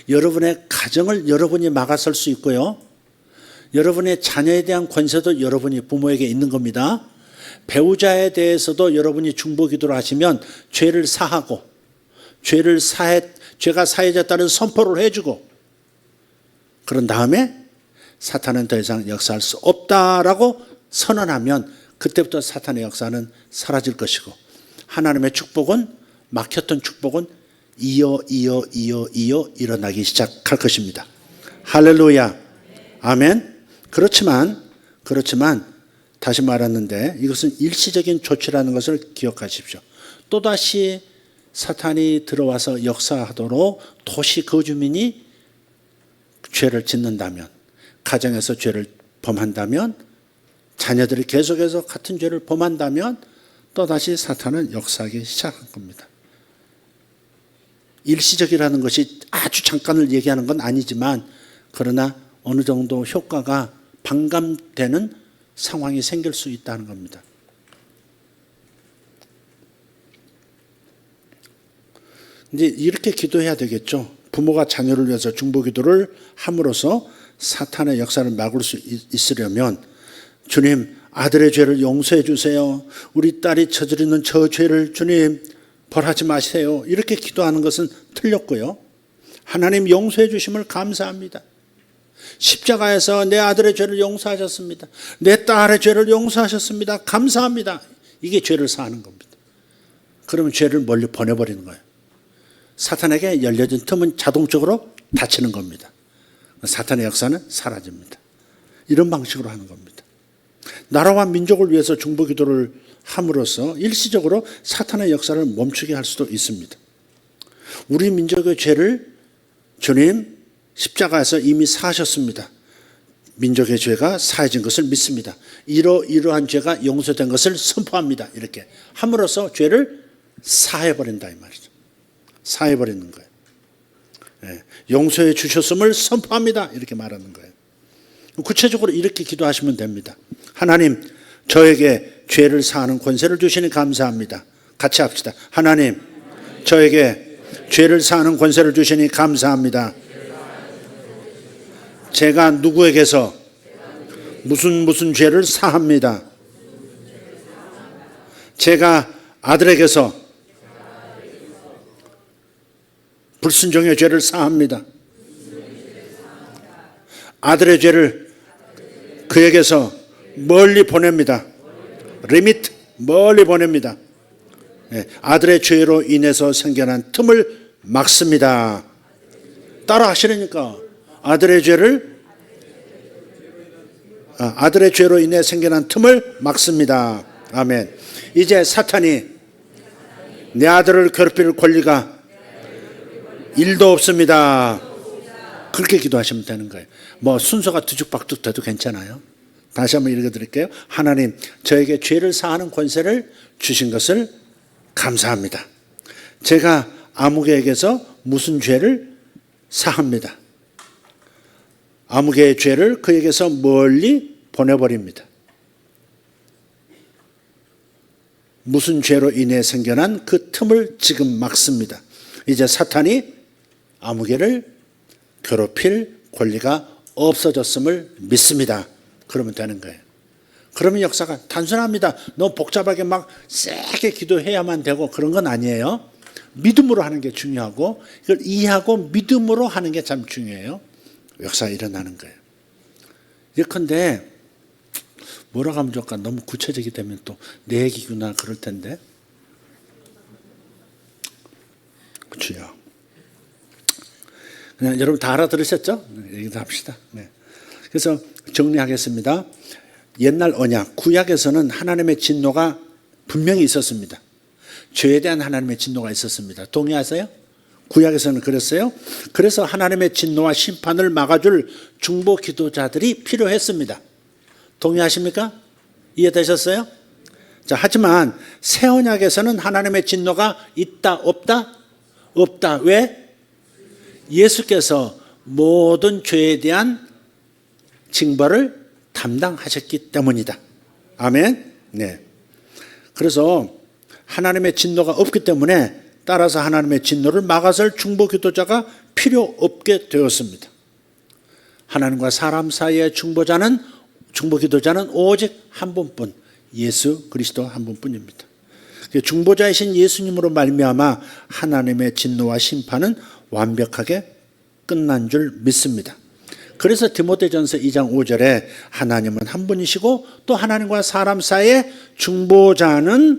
여러분의 가정을 여러분이 막아설 수 있고요. 여러분의 자녀에 대한 권세도 여러분이 부모에게 있는 겁니다. 배우자에 대해서도 여러분이 중보기도를 하시면 죄를 사하고 죄가 사해졌다는 선포를 해주고 그런 다음에 사탄은 더 이상 역사할 수 없다라고 선언하면 그때부터 사탄의 역사는 사라질 것이고 하나님의 축복은 막혔던 축복은 이어 일어나기 시작할 것입니다. 할렐루야. 아멘. 그렇지만 다시 말하는데 이것은 일시적인 조치라는 것을 기억하십시오. 또다시 사탄이 들어와서 역사하도록 도시 거주민이 죄를 짓는다면, 가정에서 죄를 범한다면, 자녀들이 계속해서 같은 죄를 범한다면 또다시 사탄은 역사하기 시작한 겁니다. 일시적이라는 것이 아주 잠깐을 얘기하는 건 아니지만 그러나 어느 정도 효과가 반감되는 상황이 생길 수 있다는 겁니다. 이제 이렇게 기도해야 되겠죠. 부모가 자녀를 위해서 중보기도를 함으로써 사탄의 역사를 막을 수 있으려면 주님, 아들의 죄를 용서해 주세요. 우리 딸이 저지르는 저 죄를 주님 벌하지 마세요. 이렇게 기도하는 것은 틀렸고요. 하나님 용서해 주심을 감사합니다. 십자가에서 내 아들의 죄를 용서하셨습니다. 내 딸의 죄를 용서하셨습니다. 감사합니다. 이게 죄를 사하는 겁니다. 그러면 죄를 멀리 보내버리는 거예요. 사탄에게 열려진 틈은 자동적으로 닫히는 겁니다. 사탄의 역사는 사라집니다. 이런 방식으로 하는 겁니다. 나라와 민족을 위해서 중보기도를 함으로써 일시적으로 사탄의 역사를 멈추게 할 수도 있습니다. 우리 민족의 죄를 주님 십자가에서 이미 사하셨습니다. 민족의 죄가 사해진 것을 믿습니다. 이러한 죄가 용서된 것을 선포합니다. 이렇게 함으로써 죄를 사해버린다 이 말이죠. 사해버리는 거예요. 용서해 주셨음을 선포합니다. 이렇게 말하는 거예요. 구체적으로 이렇게 기도하시면 됩니다. 하나님, 저에게 죄를 사하는 권세를 주시니 감사합니다. 같이 합시다. 하나님, 저에게 죄를 사하는 권세를 주시니 감사합니다. 제가 누구에게서 무슨 죄를 사합니다. 제가 아들에게서 불순종의 죄를 사합니다. 아들의 죄를 그에게서 멀리 보냅니다. 리미트, 멀리 보냅니다. 아들의 죄로 인해서 생겨난 틈을 막습니다. 따라 하시려니까 아들의 죄로 인해 생겨난 틈을 막습니다. 아멘. 이제 사탄이 내 아들을 괴롭힐 권리가 1도 없습니다. 그렇게 기도하시면 되는 거예요. 뭐 순서가 뒤죽박죽 돼도 괜찮아요. 다시 한번 읽어드릴게요. 하나님, 저에게 죄를 사하는 권세를 주신 것을 감사합니다. 제가 아무개에게서 무슨 죄를 사합니다. 아무개의 죄를 그에게서 멀리 보내버립니다. 무슨 죄로 인해 생겨난 그 틈을 지금 막습니다. 이제 사탄이 아무개를 괴롭힐 권리가 없어졌음을 믿습니다. 그러면 되는 거예요. 그러면 역사가 단순합니다. 너무 복잡하게 막 세게 기도해야만 되고 그런 건 아니에요. 믿음으로 하는 게 중요하고 이걸 이해하고 믿음으로 하는 게 참 중요해요. 역사가 일어나는 거예요. 예컨대 뭐라고 하면 좋을까? 너무 구체적이 되면 또 내 얘기구나 그럴 텐데. 그렇죠. 그냥 여러분 다 알아들으셨죠? 얘기도 합시다. 네. 그래서 정리하겠습니다. 옛날 언약, 구약에서는 하나님의 진노가 분명히 있었습니다. 죄에 대한 하나님의 진노가 있었습니다. 동의하세요? 구약에서는 그랬어요. 그래서 하나님의 진노와 심판을 막아줄 중보 기도자들이 필요했습니다. 동의하십니까? 이해되셨어요? 자, 하지만 새 언약에서는 하나님의 진노가 있다, 없다? 없다. 왜? 예수께서 모든 죄에 대한 징벌을 담당하셨기 때문이다. 아멘. 네. 그래서 하나님의 진노가 없기 때문에 따라서 하나님의 진노를 막아설 중보 기도자가 필요 없게 되었습니다. 하나님과 사람 사이의 중보 기도자는 오직 한 분뿐, 예수 그리스도 한 분뿐입니다. 중보자이신 예수님으로 말미암아 하나님의 진노와 심판은 완벽하게 끝난 줄 믿습니다. 그래서 디모데전서 2장 5절에 하나님은 한 분이시고 또 하나님과 사람 사이의 중보자죠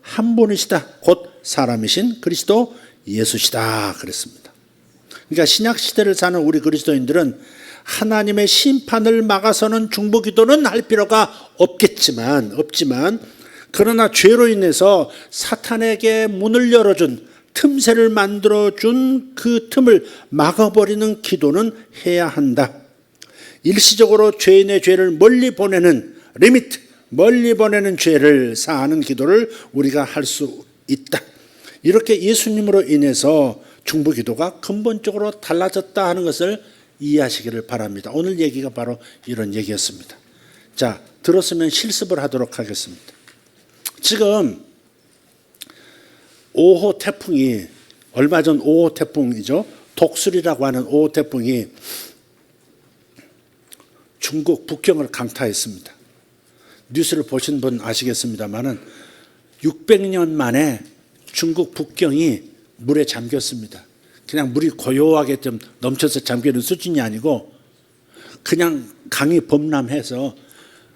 한 분이시다. 곧 사람이신 그리스도 예수시다 그랬습니다. 그러니까 신약 시대를 사는 우리 그리스도인들은 하나님의 심판을 막아서는 중보 기도는 할 필요가 없지만 그러나 죄로 인해서 사탄에게 문을 열어준 틈새를 만들어준 그 틈을 막아버리는 기도는 해야 한다. 일시적으로 죄인의 죄를 멀리 보내는 리미트, 멀리 보내는 죄를 사하는 기도를 우리가 할 수 있다. 이렇게 예수님으로 인해서 중보 기도가 근본적으로 달라졌다 하는 것을 이해하시기를 바랍니다. 오늘 얘기가 바로 이런 얘기였습니다. 자, 들었으면 실습을 하도록 하겠습니다. 지금 5호 태풍이 얼마 전 5호 태풍이죠. 독수리라고 하는 5호 태풍이 중국 북경을 강타했습니다. 뉴스를 보신 분 아시겠습니다만은 600년 만에 중국 북경이 물에 잠겼습니다. 그냥 물이 고요하게 좀 넘쳐서 잠기는 수준이 아니고 그냥 강이 범람해서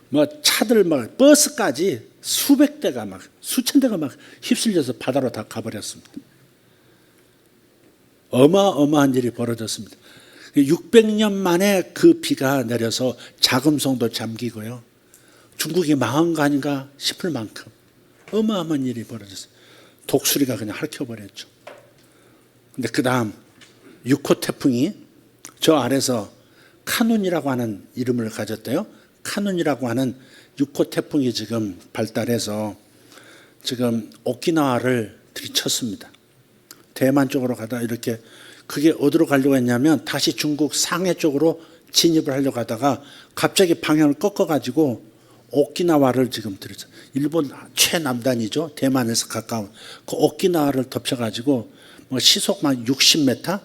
뭐 차들 막 버스까지 수백 대가 막 수천 대가 막 휩쓸려서 바다로 다 가버렸습니다. 어마어마한 일이 벌어졌습니다. 600년 만에 그 비가 내려서 자금성도 잠기고요. 중국이 망한 거 아닌가 싶을 만큼 어마어마한 일이 벌어졌어요. 독수리가 그냥 핥혀버렸죠. 근데 그 다음 6호 태풍이 저 아래서 카눈이라고 하는 이름을 가졌대요. 카눈이라고 하는 6호 태풍이 지금 발달해서 지금 오키나와를 들이쳤습니다. 대만 쪽으로 가다 이렇게 그게 어디로 가려고 했냐면 다시 중국 상해 쪽으로 진입을 하려고 하다가 갑자기 방향을 꺾어가지고 오키나와를 지금 들이쳤어요. 일본 최남단이죠. 대만에서 가까운 그 오키나와를 덮쳐가지고 뭐 시속만 60m,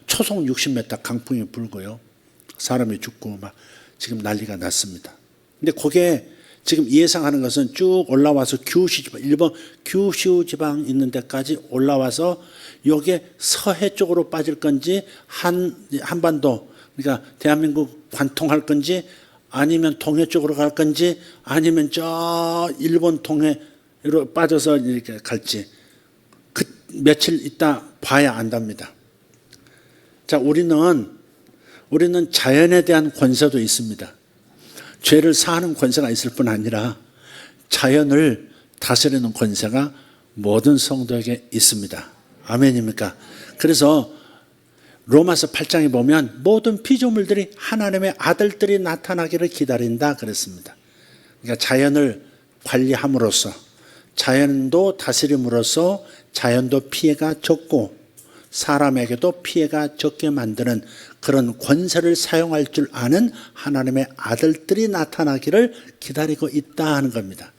초속 60m 강풍이 불고요. 사람이 죽고 막 지금 난리가 났습니다. 근데 그게 지금 예상하는 것은 쭉 올라와서 규슈 지방, 일본 규슈 지방 있는 데까지 올라와서 여기에 서해 쪽으로 빠질 건지 한반도 그러니까 대한민국 관통할 건지 아니면 동해 쪽으로 갈 건지 아니면 저 일본 동해로 빠져서 이렇게 갈지 그 며칠 있다 봐야 안답니다. 자, 우리는 자연에 대한 권세도 있습니다. 죄를 사하는 권세가 있을 뿐 아니라 자연을 다스리는 권세가 모든 성도에게 있습니다. 아멘입니까? 그래서 로마서 8장에 보면 모든 피조물들이 하나님의 아들들이 나타나기를 기다린다 그랬습니다. 그러니까 자연을 관리함으로써 자연도 다스림으로써 자연도 피해가 적고 사람에게도 피해가 적게 만드는 그런 권세를 사용할 줄 아는 하나님의 아들들이 나타나기를 기다리고 있다 하는 겁니다.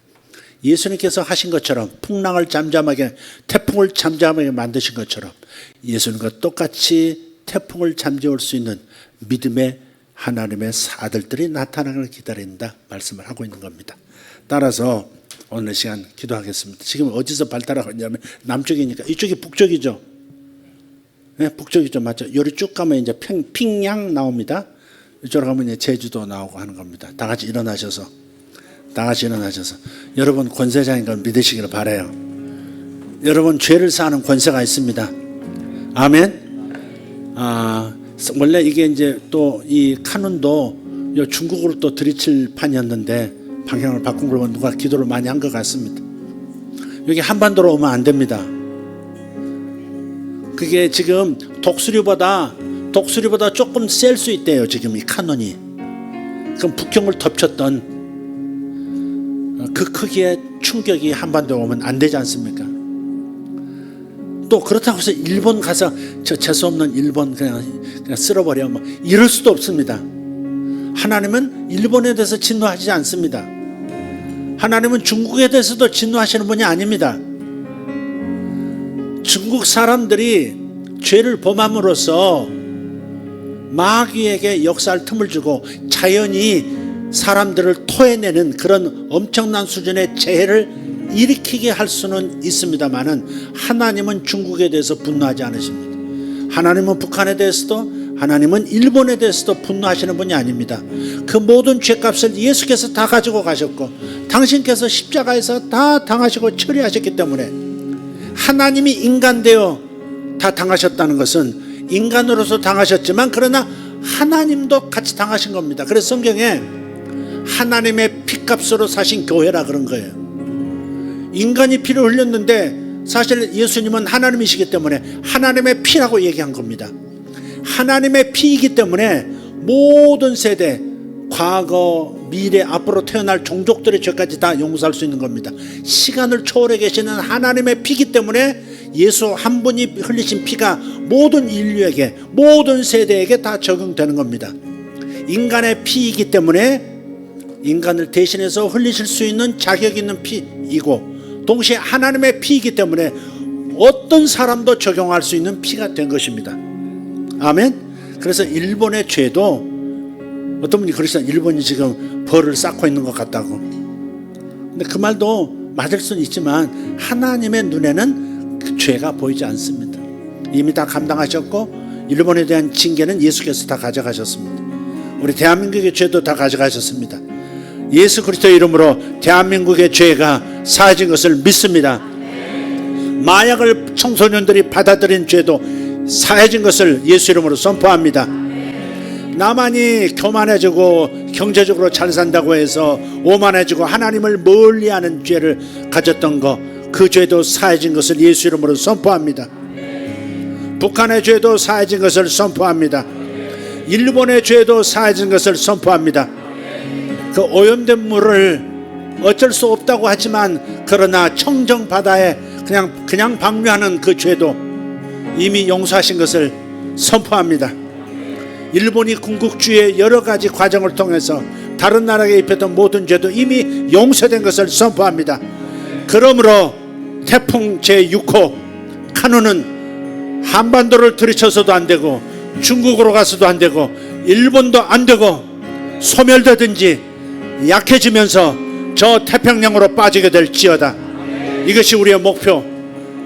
예수님께서 하신 것처럼 풍랑을 잠잠하게 태풍을 잠잠하게 만드신 것처럼 예수님과 똑같이 태풍을 잠재울 수 있는 믿음의 하나님의 아들들이 나타나기를 기다린다 말씀을 하고 있는 겁니다. 따라서 오늘 시간 기도하겠습니다. 지금 어디서 발달하고 있냐면 남쪽이니까 이쪽이 북쪽이죠. 네, 북쪽이죠. 맞죠? 요리 쭉 가면 이제 핑양 나옵니다. 이쪽으로 가면 이제 제주도 나오고 하는 겁니다. 다 같이 일어나셔서 여러분 권세자인 걸 믿으시기를 바라요. 여러분 죄를 사하는 권세가 있습니다. 아멘. 원래 이게 이제 또 이 카눈도 중국으로 또 들이칠 판이었는데 방향을 바꾼 걸 보면 누가 기도를 많이 한 것 같습니다. 여기 한반도로 오면 안 됩니다. 그게 지금 독수리보다 조금 셀 수 있대요. 지금 이 카눈이. 그럼 북경을 덮쳤던 그 크기의 충격이 한반도에 오면 안 되지 않습니까? 또 그렇다고 해서 일본 가서 저 재수없는 일본 그냥 쓸어버려 뭐 이럴 수도 없습니다. 하나님은 일본에 대해서 진노하지 않습니다. 하나님은 중국에 대해서도 진노하시는 분이 아닙니다. 중국 사람들이 죄를 범함으로써 마귀에게 역사할 틈을 주고 자연이 사람들을 토해내는 그런 엄청난 수준의 재해를 일으키게 할 수는 있습니다만은 하나님은 중국에 대해서 분노하지 않으십니다. 하나님은 북한에 대해서도 하나님은 일본에 대해서도 분노하시는 분이 아닙니다. 그 모든 죄값을 예수께서 다 가지고 가셨고 당신께서 십자가에서 다 당하시고 처리하셨기 때문에 하나님이 인간 되어 다 당하셨다는 것은 인간으로서 당하셨지만 그러나 하나님도 같이 당하신 겁니다. 그래서 성경에 하나님의 피값으로 사신 교회라 그런 거예요. 인간이 피를 흘렸는데 사실 예수님은 하나님이시기 때문에 하나님의 피라고 얘기한 겁니다. 하나님의 피이기 때문에 모든 세대, 과거, 미래, 앞으로 태어날 종족들의 죄까지 다 용서할 수 있는 겁니다. 시간을 초월해 계시는 하나님의 피이기 때문에 예수 한 분이 흘리신 피가 모든 인류에게, 모든 세대에게 다 적용되는 겁니다. 인간의 피이기 때문에 인간을 대신해서 흘리실 수 있는 자격 있는 피이고 동시에 하나님의 피이기 때문에 어떤 사람도 적용할 수 있는 피가 된 것입니다. 아멘. 그래서 일본의 죄도 어떤 분이 그러시잖아요. 일본이 지금 벌을 쌓고 있는 것 같다고. 근데 그 말도 맞을 수는 있지만 하나님의 눈에는 그 죄가 보이지 않습니다. 이미 다 감당하셨고 일본에 대한 징계는 예수께서 다 가져가셨습니다. 우리 대한민국의 죄도 다 가져가셨습니다. 예수 그리스도 이름으로 대한민국의 죄가 사해진 것을 믿습니다. 마약을 청소년들이 받아들인 죄도 사해진 것을 예수 이름으로 선포합니다. 나만이 교만해지고 경제적으로 잘 산다고 해서 오만해지고 하나님을 멀리하는 죄를 가졌던 것, 그 죄도 사해진 것을 예수 이름으로 선포합니다. 북한의 죄도 사해진 것을 선포합니다. 일본의 죄도 사해진 것을 선포합니다. 그 오염된 물을 어쩔 수 없다고 하지만 그러나 청정 바다에 그냥 방류하는 그 죄도 이미 용서하신 것을 선포합니다. 일본이 군국주의의 여러 가지 과정을 통해서 다른 나라에 입혔던 모든 죄도 이미 용서된 것을 선포합니다. 그러므로 태풍 제6호 카누는 한반도를 들이쳐서도 안 되고 중국으로 가서도 안 되고 일본도 안 되고 소멸되든지 약해지면서 저 태평양으로 빠지게 될지어다. 이것이 우리의 목표,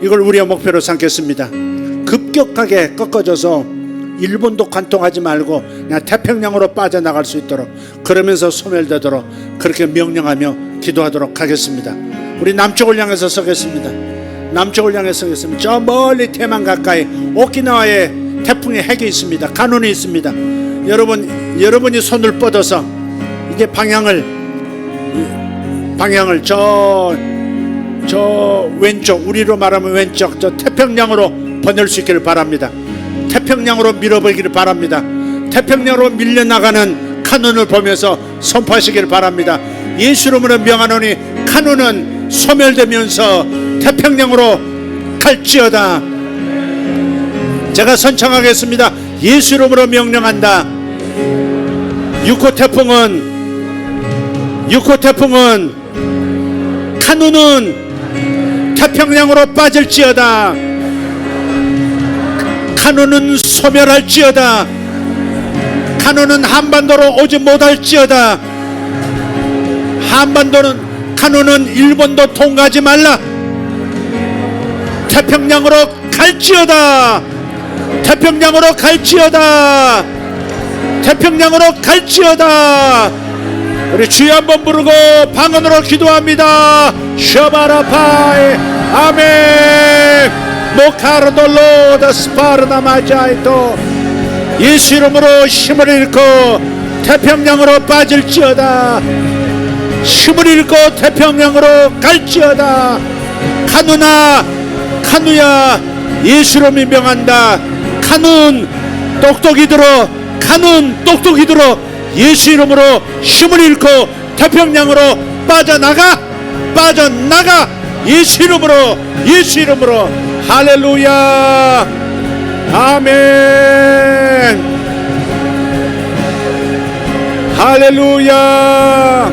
이걸 우리의 목표로 삼겠습니다. 급격하게 꺾어져서 일본도 관통하지 말고 그냥 태평양으로 빠져나갈 수 있도록, 그러면서 소멸되도록 그렇게 명령하며 기도하도록 하겠습니다. 우리 남쪽을 향해서 서겠습니다. 남쪽을 향해 서겠습니다. 저 멀리 대만 가까이 오키나와에 태풍의 핵이 있습니다. 가눈이 있습니다. 여러분이 손을 뻗어서 이게 방향을 저 왼쪽, 우리로 말하면 왼쪽 저 태평양으로 보낼 수 있기를 바랍니다. 태평양으로 밀어버리기를 바랍니다. 태평양으로 밀려나가는 카눈을 보면서 선포하시기를 바랍니다. 예수 이름으로 명하노니 카눈은 소멸되면서 태평양으로 갈지어다. 제가 선창하겠습니다. 예수 이름으로 명령한다. 6호 태풍은 카눈은 태평양으로 빠질지어다. 카눈은 소멸할지어다. 카눈은 한반도로 오지 못할지어다. 카눈은 일본도 통과하지 말라. 태평양으로 갈지어다. 태평양으로 갈지어다. 태평양으로 갈지어다. 우리 주여 한번 부르고 방언으로 기도합니다. 셔바라파이 아멘. 모카르돌로다 스파르나 마자이토. 예수 이름으로 힘을 잃고 태평양으로 빠질지어다. 힘을 잃고 태평양으로 갈지어다. 카누야 예수로 명한다. 카눈 똑똑히 들어. 예수 이름으로 힘을 잃고 태평양으로 빠져나가. 예수 이름으로 할렐루야. 아멘. 할렐루야.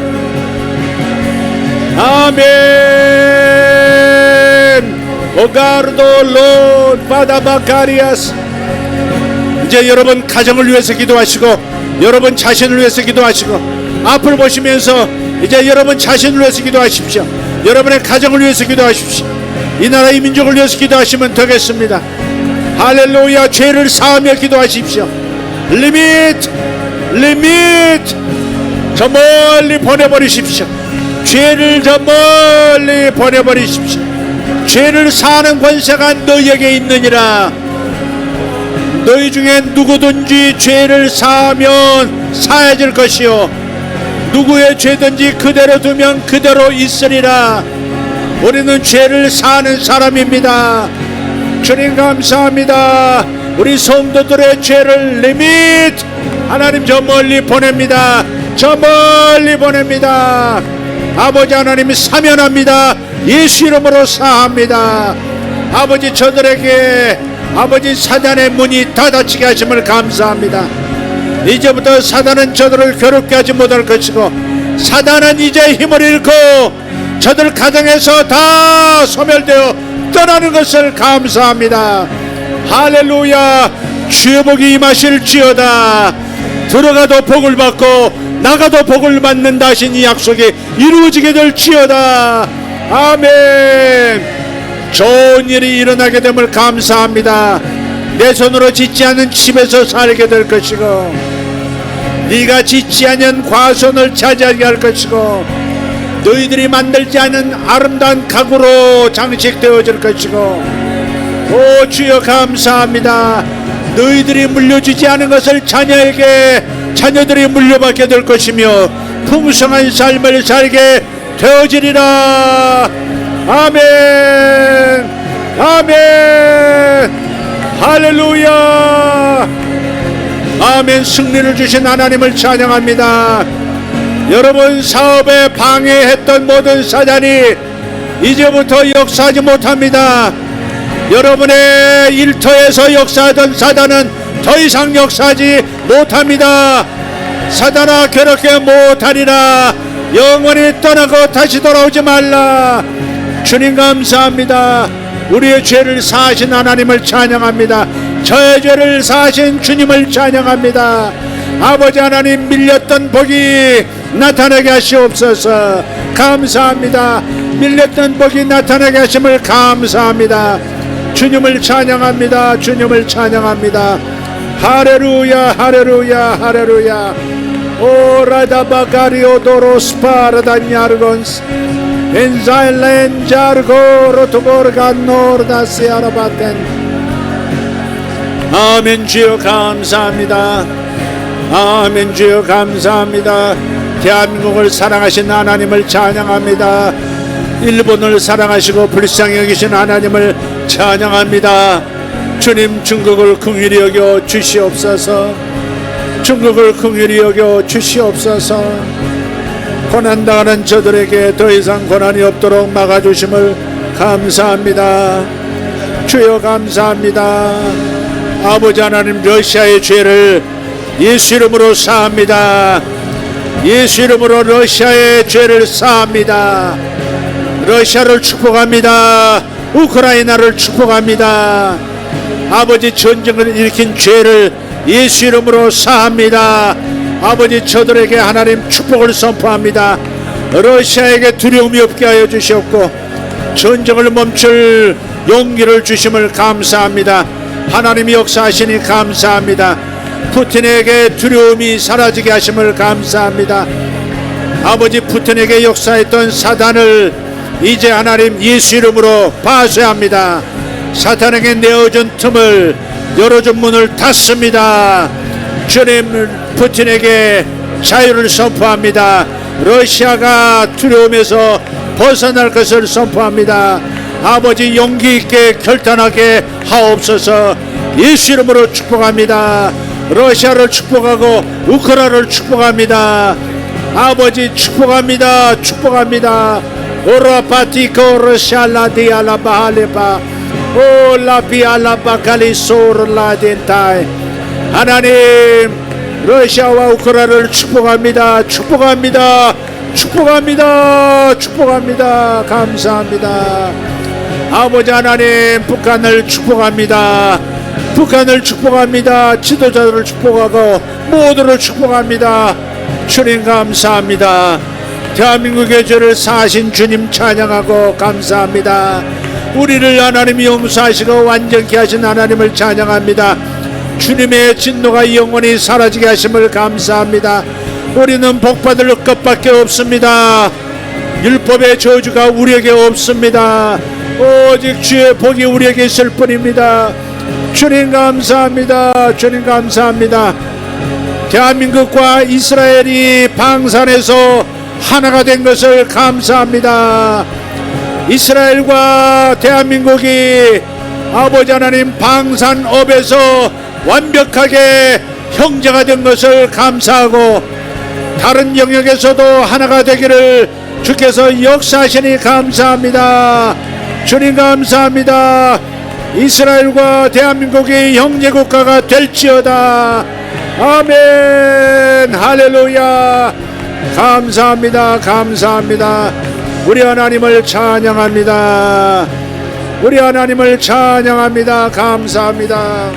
아멘. 오가르도 론 바다바카리아스. 이제 여러분 가정을 위해서 기도하시고 여러분 자신을 위해서 기도하시고 앞을 보시면서 이제 여러분 자신을 위해서 기도하십시오. 여러분의 가정을 위해서 기도하십시오. 이 나라 이 민족을 위해서 기도하시면 되겠습니다. 할렐루야. 죄를 사하며 기도하십시오. 리밋 저 멀리 보내버리십시오. 죄를 저 멀리 보내버리십시오. 죄를 사하는 권세가 너희에게 있느니라. 너희 중에 누구든지 죄를 사하면 사해질 것이요 누구의 죄든지 그대로 두면 그대로 있으리라. 우리는 죄를 사하는 사람입니다. 주님 감사합니다. 우리 성도들의 죄를 리밋 하나님 저 멀리 보냅니다. 아버지 하나님이 사면합니다. 예수 이름으로 사합니다. 아버지 저들에게 아버지 사단의 문이 닫아치게 하심을 감사합니다. 이제부터 사단은 저들을 괴롭게 하지 못할 것이고 사단은 이제 힘을 잃고 저들 가정에서 다 소멸되어 떠나는 것을 감사합니다. 할렐루야. 주의 복이 임하실지어다. 들어가도 복을 받고 나가도 복을 받는다 하신 이 약속이 이루어지게 될지어다. 아멘. 좋은 일이 일어나게 됨을 감사합니다. 내 손으로 짓지 않은 집에서 살게 될 것이고 네가 짓지 않은 과손을 차지하게 할 것이고 너희들이 만들지 않은 아름다운 가구로 장식되어질 것이고 오 주여 감사합니다. 너희들이 물려주지 않은 것을 자녀들이 물려받게 될 것이며 풍성한 삶을 살게 되어지리라. 아멘 아멘 할렐루야 아멘. 승리를 주신 하나님을 찬양합니다. 여러분 사업에 방해했던 모든 사단이 이제부터 역사하지 못합니다. 여러분의 일터에서 역사하던 사단은 더 이상 역사하지 못합니다. 사단아 괴롭게 못하리라. 영원히 떠나고 다시 돌아오지 말라. 주님 감사합니다. 우리의 죄를 사하신 하나님을 찬양합니다. 저의 죄를 사하신 주님을 찬양합니다. 아버지 하나님 밀렸던 복이 나타나게 하시옵소서. 감사합니다. 밀렸던 복이 나타나게 하심을 감사합니다. 주님을 찬양합니다. 주님을 찬양합니다. 할렐루야 할렐루야 할렐루야. 오라다바가리오 도로스파라다냐르곤스 엔자일렌자르고 로토고르간노르다시아라바텐. 아멘. 주여 감사합니다. 아멘. 주여 감사합니다. 대한민국을 사랑하신 하나님을 찬양합니다. 일본을 사랑하시고 불쌍히 여기신 하나님을 찬양합니다. 주님 중국을 긍휼히 여겨 주시옵소서. 중국을 긍휼히 여겨 주시옵소서. 고난당하는 저들에게 더 이상 고난이 없도록 막아주심을 감사합니다. 주여 감사합니다. 아버지 하나님 러시아의 죄를 예수 이름으로 사합니다. 예수 이름으로 러시아의 죄를 사합니다. 러시아를 축복합니다. 우크라이나를 축복합니다. 아버지 전쟁을 일으킨 죄를 예수 이름으로 사합니다. 아버지 저들에게 하나님 축복을 선포합니다. 러시아에게 두려움이 없게 하여 주시옵고 전쟁을 멈출 용기를 주심을 감사합니다. 하나님이 역사하시니 감사합니다. 푸틴에게 두려움이 사라지게 하심을 감사합니다. 아버지 푸틴에게 역사했던 사단을 이제 하나님 예수 이름으로 파쇄합니다. 사탄에게 내어준 틈을 열어준 문을 닫습니다. 주님 푸틴에게 자유를 선포합니다. 러시아가 두려움에서 벗어날 것을 선포합니다. 아버지 용기 있게 결단하게 하옵소서. 예수 이름으로 축복합니다. 러시아를 축복하고 우크라이나를 축복합니다. 아버지 축복합니다. 축복합니다. 오라파티코 러시아라디알라바할레바 올라비알라바칼리소르라덴타이. 하나님 러시아와 우크라이나를 축복합니다. 축복합니다. 축복합니다. 축복합니다. 감사합니다. 아버지 하나님 북한을 축복합니다. 북한을 축복합니다. 지도자들을 축복하고 모두를 축복합니다. 주님 감사합니다. 대한민국의 죄를 사하신 주님 찬양하고 감사합니다. 우리를 하나님이 용서하시고 완전케 하신 하나님을 찬양합니다. 주님의 진노가 영원히 사라지게 하심을 감사합니다. 우리는 복받을 것밖에 없습니다. 율법의 저주가 우리에게 없습니다. 오직 주의 복이 우리에게 있을 뿐입니다. 주님 감사합니다. 주님 감사합니다. 대한민국과 이스라엘이 방산에서 하나가 된 것을 감사합니다. 이스라엘과 대한민국이 아버지 하나님 방산업에서 완벽하게 형제가 된 것을 감사하고 다른 영역에서도 하나가 되기를 주께서 역사하시니 감사합니다. 주님 감사합니다. 이스라엘과 대한민국이 형제국가가 될지어다. 아멘. 할렐루야. 감사합니다. 감사합니다. 우리 하나님을 찬양합니다. 우리 하나님을 찬양합니다. 감사합니다.